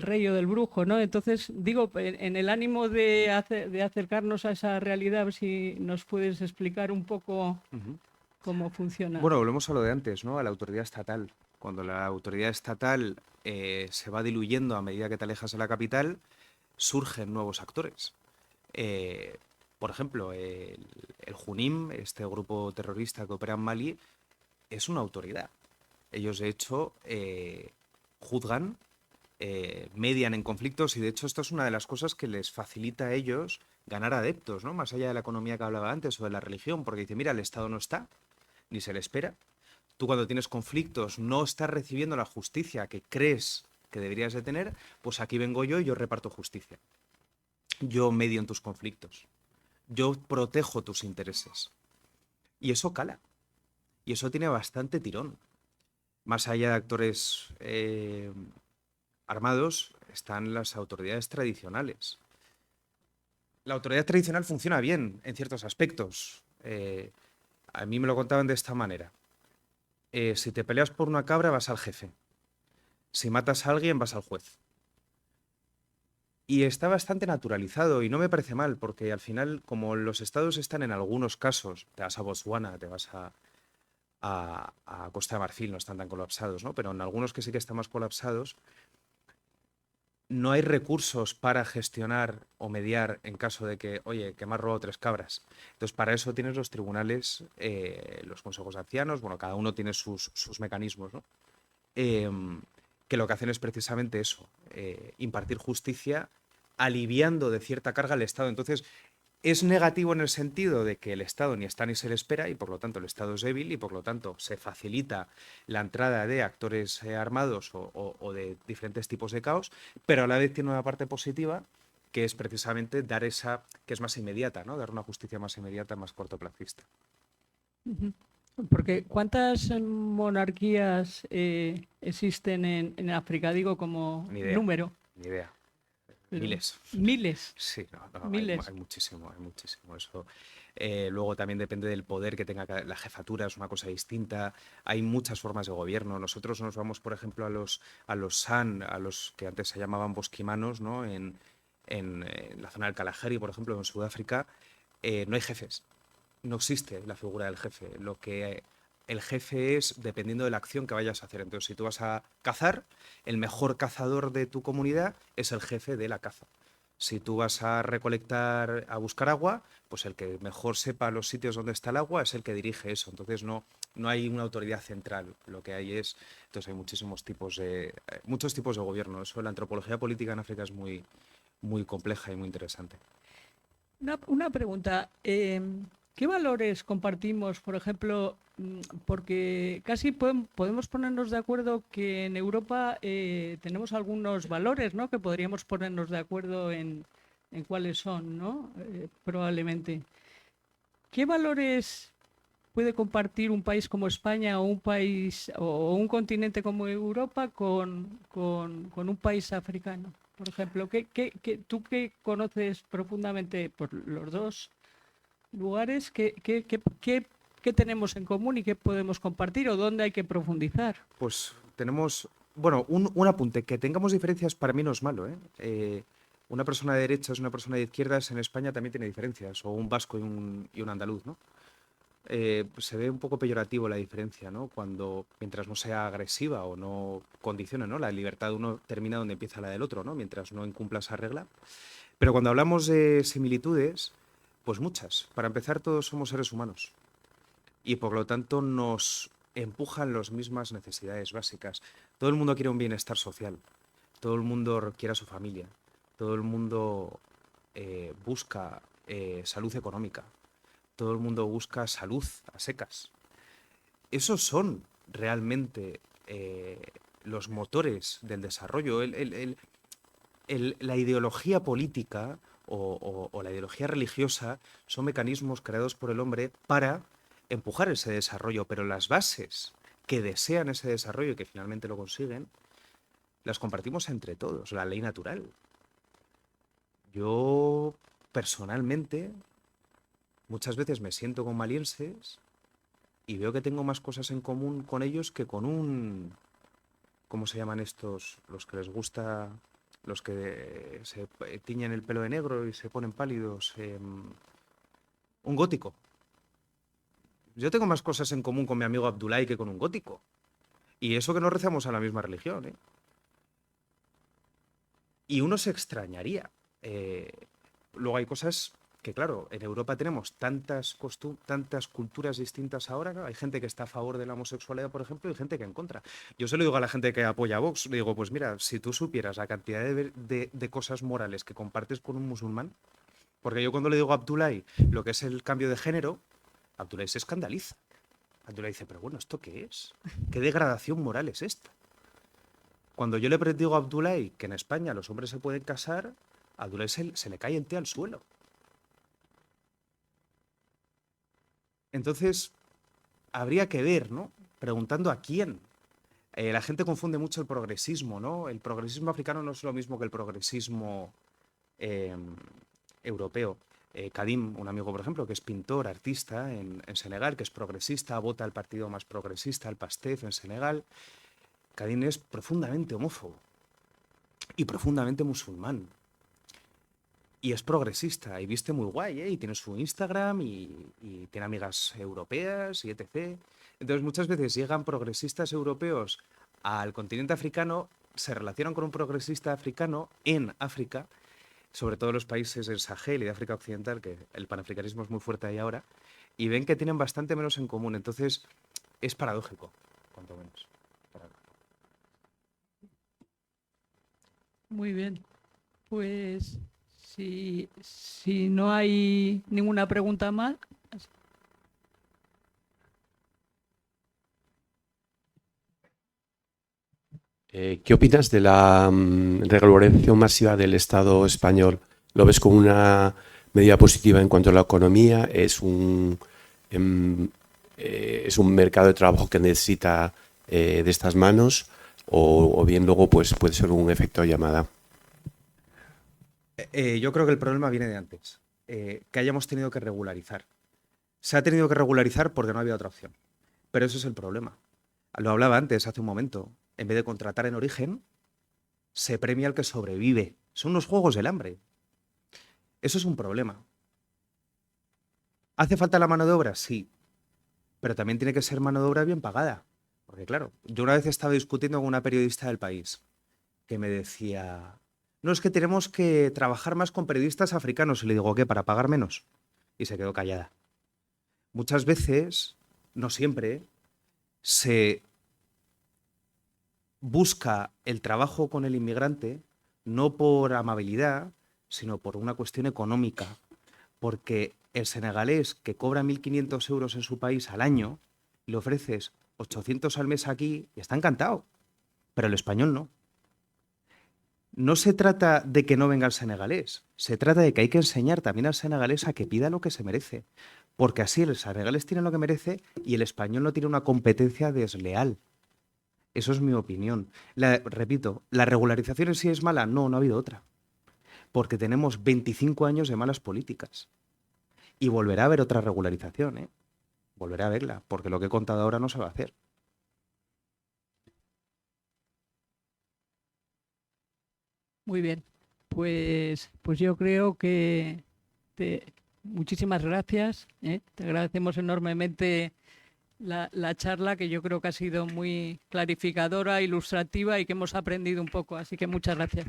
rey o del brujo, ¿no? Entonces, digo, en el ánimo de acercarnos a esa realidad, a ver si nos puedes explicar un poco cómo funciona. Bueno, volvemos a lo de antes, ¿no? A la autoridad estatal. Cuando la autoridad estatal se va diluyendo a medida que te alejas de la capital, surgen nuevos actores. Por ejemplo, el Junim, este grupo terrorista que opera en Mali, es una autoridad. Ellos, de hecho, juzgan, median en conflictos y, de hecho, esto es una de las cosas que les facilita a ellos ganar adeptos, ¿no? Más allá de la economía que hablaba antes o de la religión, porque dice, mira, el Estado no está, ni se le espera. Tú cuando tienes conflictos no estás recibiendo la justicia que crees que deberías de tener, pues aquí vengo yo y yo reparto justicia. Yo medio en tus conflictos. Yo protejo tus intereses. Y eso cala. Y eso tiene bastante tirón. Más allá de actores armados, están las autoridades tradicionales. La autoridad tradicional funciona bien en ciertos aspectos. A mí me lo contaban de esta manera. Si te peleas por una cabra, vas al jefe. Si matas a alguien, vas al juez. Y está bastante naturalizado y no me parece mal, porque al final, como los estados están en algunos casos, te vas a Botswana, te vas a Costa de Marfil, no están tan colapsados, ¿no? Pero en algunos que sí que están más colapsados, no hay recursos para gestionar o mediar en caso de que, oye, que me has robado 3 cabras. Entonces, para eso tienes los tribunales, los consejos de ancianos, bueno, cada uno tiene sus mecanismos, ¿no? Que lo que hacen es precisamente eso, impartir justicia, aliviando de cierta carga al Estado. Entonces, es negativo en el sentido de que el Estado ni está ni se le espera y por lo tanto el Estado es débil y por lo tanto se facilita la entrada de actores armados o de diferentes tipos de caos, pero a la vez tiene una parte positiva que es precisamente dar esa, que es más inmediata, ¿no? Dar una justicia más inmediata, más cortoplacista. Porque ¿cuántas monarquías existen en África? Digo como Ni idea. número. Ni idea. Pero Miles. Miles. Sí, no, Miles. hay muchísimo, hay muchísimo. Eso, luego también depende del poder que tenga la jefatura, es una cosa distinta. Hay muchas formas de gobierno. Nosotros nos vamos, por ejemplo, a los San, a los que antes se llamaban bosquimanos, ¿no? En la zona del Kalahari, por ejemplo, en Sudáfrica, no hay jefes. No existe la figura del jefe. Lo que el jefe es dependiendo de la acción que vayas a hacer. Entonces, si tú vas a cazar, el mejor cazador de tu comunidad es el jefe de la caza. Si tú vas a recolectar, a buscar agua, pues el que mejor sepa los sitios donde está el agua es el que dirige eso. Entonces no hay una autoridad central. Lo que hay es, entonces hay muchos tipos de gobierno. Eso, la antropología política en África es muy, muy compleja y muy interesante. Una pregunta. ¿Qué valores compartimos, por ejemplo, porque casi podemos ponernos de acuerdo que en Europa tenemos algunos valores, ¿no? Que podríamos ponernos de acuerdo en cuáles son, ¿no? Probablemente. ¿Qué valores puede compartir un país como España o un país o un continente como Europa con un país africano? Por ejemplo, tú que conoces profundamente por los dos lugares, ¿qué tenemos en común y qué podemos compartir o dónde hay que profundizar? Pues tenemos, bueno, un apunte, que tengamos diferencias para mí no es malo, ¿eh? Una persona de derechas, una persona de izquierdas en España también tiene diferencias, o un vasco y un andaluz, ¿no? Pues se ve un poco peyorativo la diferencia, ¿no? Cuando, mientras no sea agresiva o no condicione, ¿no? La libertad de uno termina donde empieza la del otro, ¿no? Mientras no incumpla esa regla. Pero cuando hablamos de similitudes, pues muchas. Para empezar, todos somos seres humanos y por lo tanto nos empujan las mismas necesidades básicas. Todo el mundo quiere un bienestar social, todo el mundo quiere a su familia, todo el mundo busca salud económica, todo el mundo busca salud a secas. Esos son realmente los motores del desarrollo. La ideología política o la ideología religiosa son mecanismos creados por el hombre para empujar ese desarrollo, pero las bases que desean ese desarrollo y que finalmente lo consiguen, las compartimos entre todos, la ley natural. Yo, personalmente, muchas veces me siento con malienses y veo que tengo más cosas en común con ellos que con un... ¿Cómo se llaman estos? Los que les gusta... Los que se tiñen el pelo de negro y se ponen pálidos. Un gótico. Yo tengo más cosas en común con mi amigo Abdullah que con un gótico. Y eso que no rezamos a la misma religión, ¿eh? Y uno se extrañaría. Luego hay cosas que, claro, en Europa tenemos tantas culturas distintas ahora, ¿no? Hay gente que está a favor de la homosexualidad, por ejemplo, y gente que en contra. Yo se lo digo a la gente que apoya a Vox, le digo, pues mira, si tú supieras la cantidad de cosas morales que compartes con un musulmán, porque yo cuando le digo a Abdullah lo que es el cambio de género, Abdullah se escandaliza. Abdullah dice, pero bueno, ¿esto qué es? ¿Qué degradación moral es esta? Cuando yo le digo a Abdullah que en España los hombres se pueden casar, a Abdullah se le cae el té al suelo. Entonces, habría que ver, ¿no? Preguntando a quién. La gente confunde mucho el progresismo, ¿no? El progresismo africano no es lo mismo que el progresismo europeo. Kadim, un amigo, por ejemplo, que es pintor, artista en Senegal, que es progresista, vota al partido más progresista, el PASTEF en Senegal. Kadim es profundamente homófobo y profundamente musulmán. Y es progresista y viste muy guay, ¿eh? Y tiene su Instagram y tiene amigas europeas y etc. Entonces muchas veces llegan progresistas europeos al continente africano, se relacionan con un progresista africano en África, sobre todo en los países del Sahel y de África Occidental, que el panafricanismo es muy fuerte ahí ahora, y ven que tienen bastante menos en común. Entonces es paradójico, cuanto menos. Muy bien. Pues si no hay ninguna pregunta más. ¿Qué opinas de la revalorización masiva del Estado español? ¿Lo ves como una medida positiva en cuanto a la economía? ¿Es un mercado de trabajo que necesita de estas manos? ¿O bien luego pues, puede ser un efecto llamada? Yo creo que el problema viene de antes, que hayamos tenido que regularizar. Se ha tenido que regularizar porque no había otra opción. Pero eso es el problema. Lo hablaba antes, hace un momento. En vez de contratar en origen, se premia al que sobrevive. Son los juegos del hambre. Eso es un problema. ¿Hace falta la mano de obra? Sí. Pero también tiene que ser mano de obra bien pagada. Porque claro, yo una vez estaba discutiendo con una periodista del País que me decía, no, es que tenemos que trabajar más con periodistas africanos. Y le digo, ¿qué? ¿Para pagar menos? Y se quedó callada. Muchas veces, no siempre, se busca el trabajo con el inmigrante no por amabilidad, sino por una cuestión económica. Porque el senegalés que cobra 1.500 euros en su país al año, le ofreces 800 al mes aquí y está encantado. Pero el español no. No se trata de que no venga el senegalés, se trata de que hay que enseñar también al senegalés a que pida lo que se merece. Porque así el senegalés tiene lo que merece y el español no tiene una competencia desleal. Eso es mi opinión. Repito, ¿la regularización en sí es mala? No, no ha habido otra. Porque tenemos 25 años de malas políticas. Y volverá a haber otra regularización, ¿eh? Volverá a verla, porque lo que he contado ahora no se va a hacer. Muy bien. Pues yo creo que muchísimas gracias. Te agradecemos enormemente la charla, que yo creo que ha sido muy clarificadora, ilustrativa y que hemos aprendido un poco. Así que muchas gracias.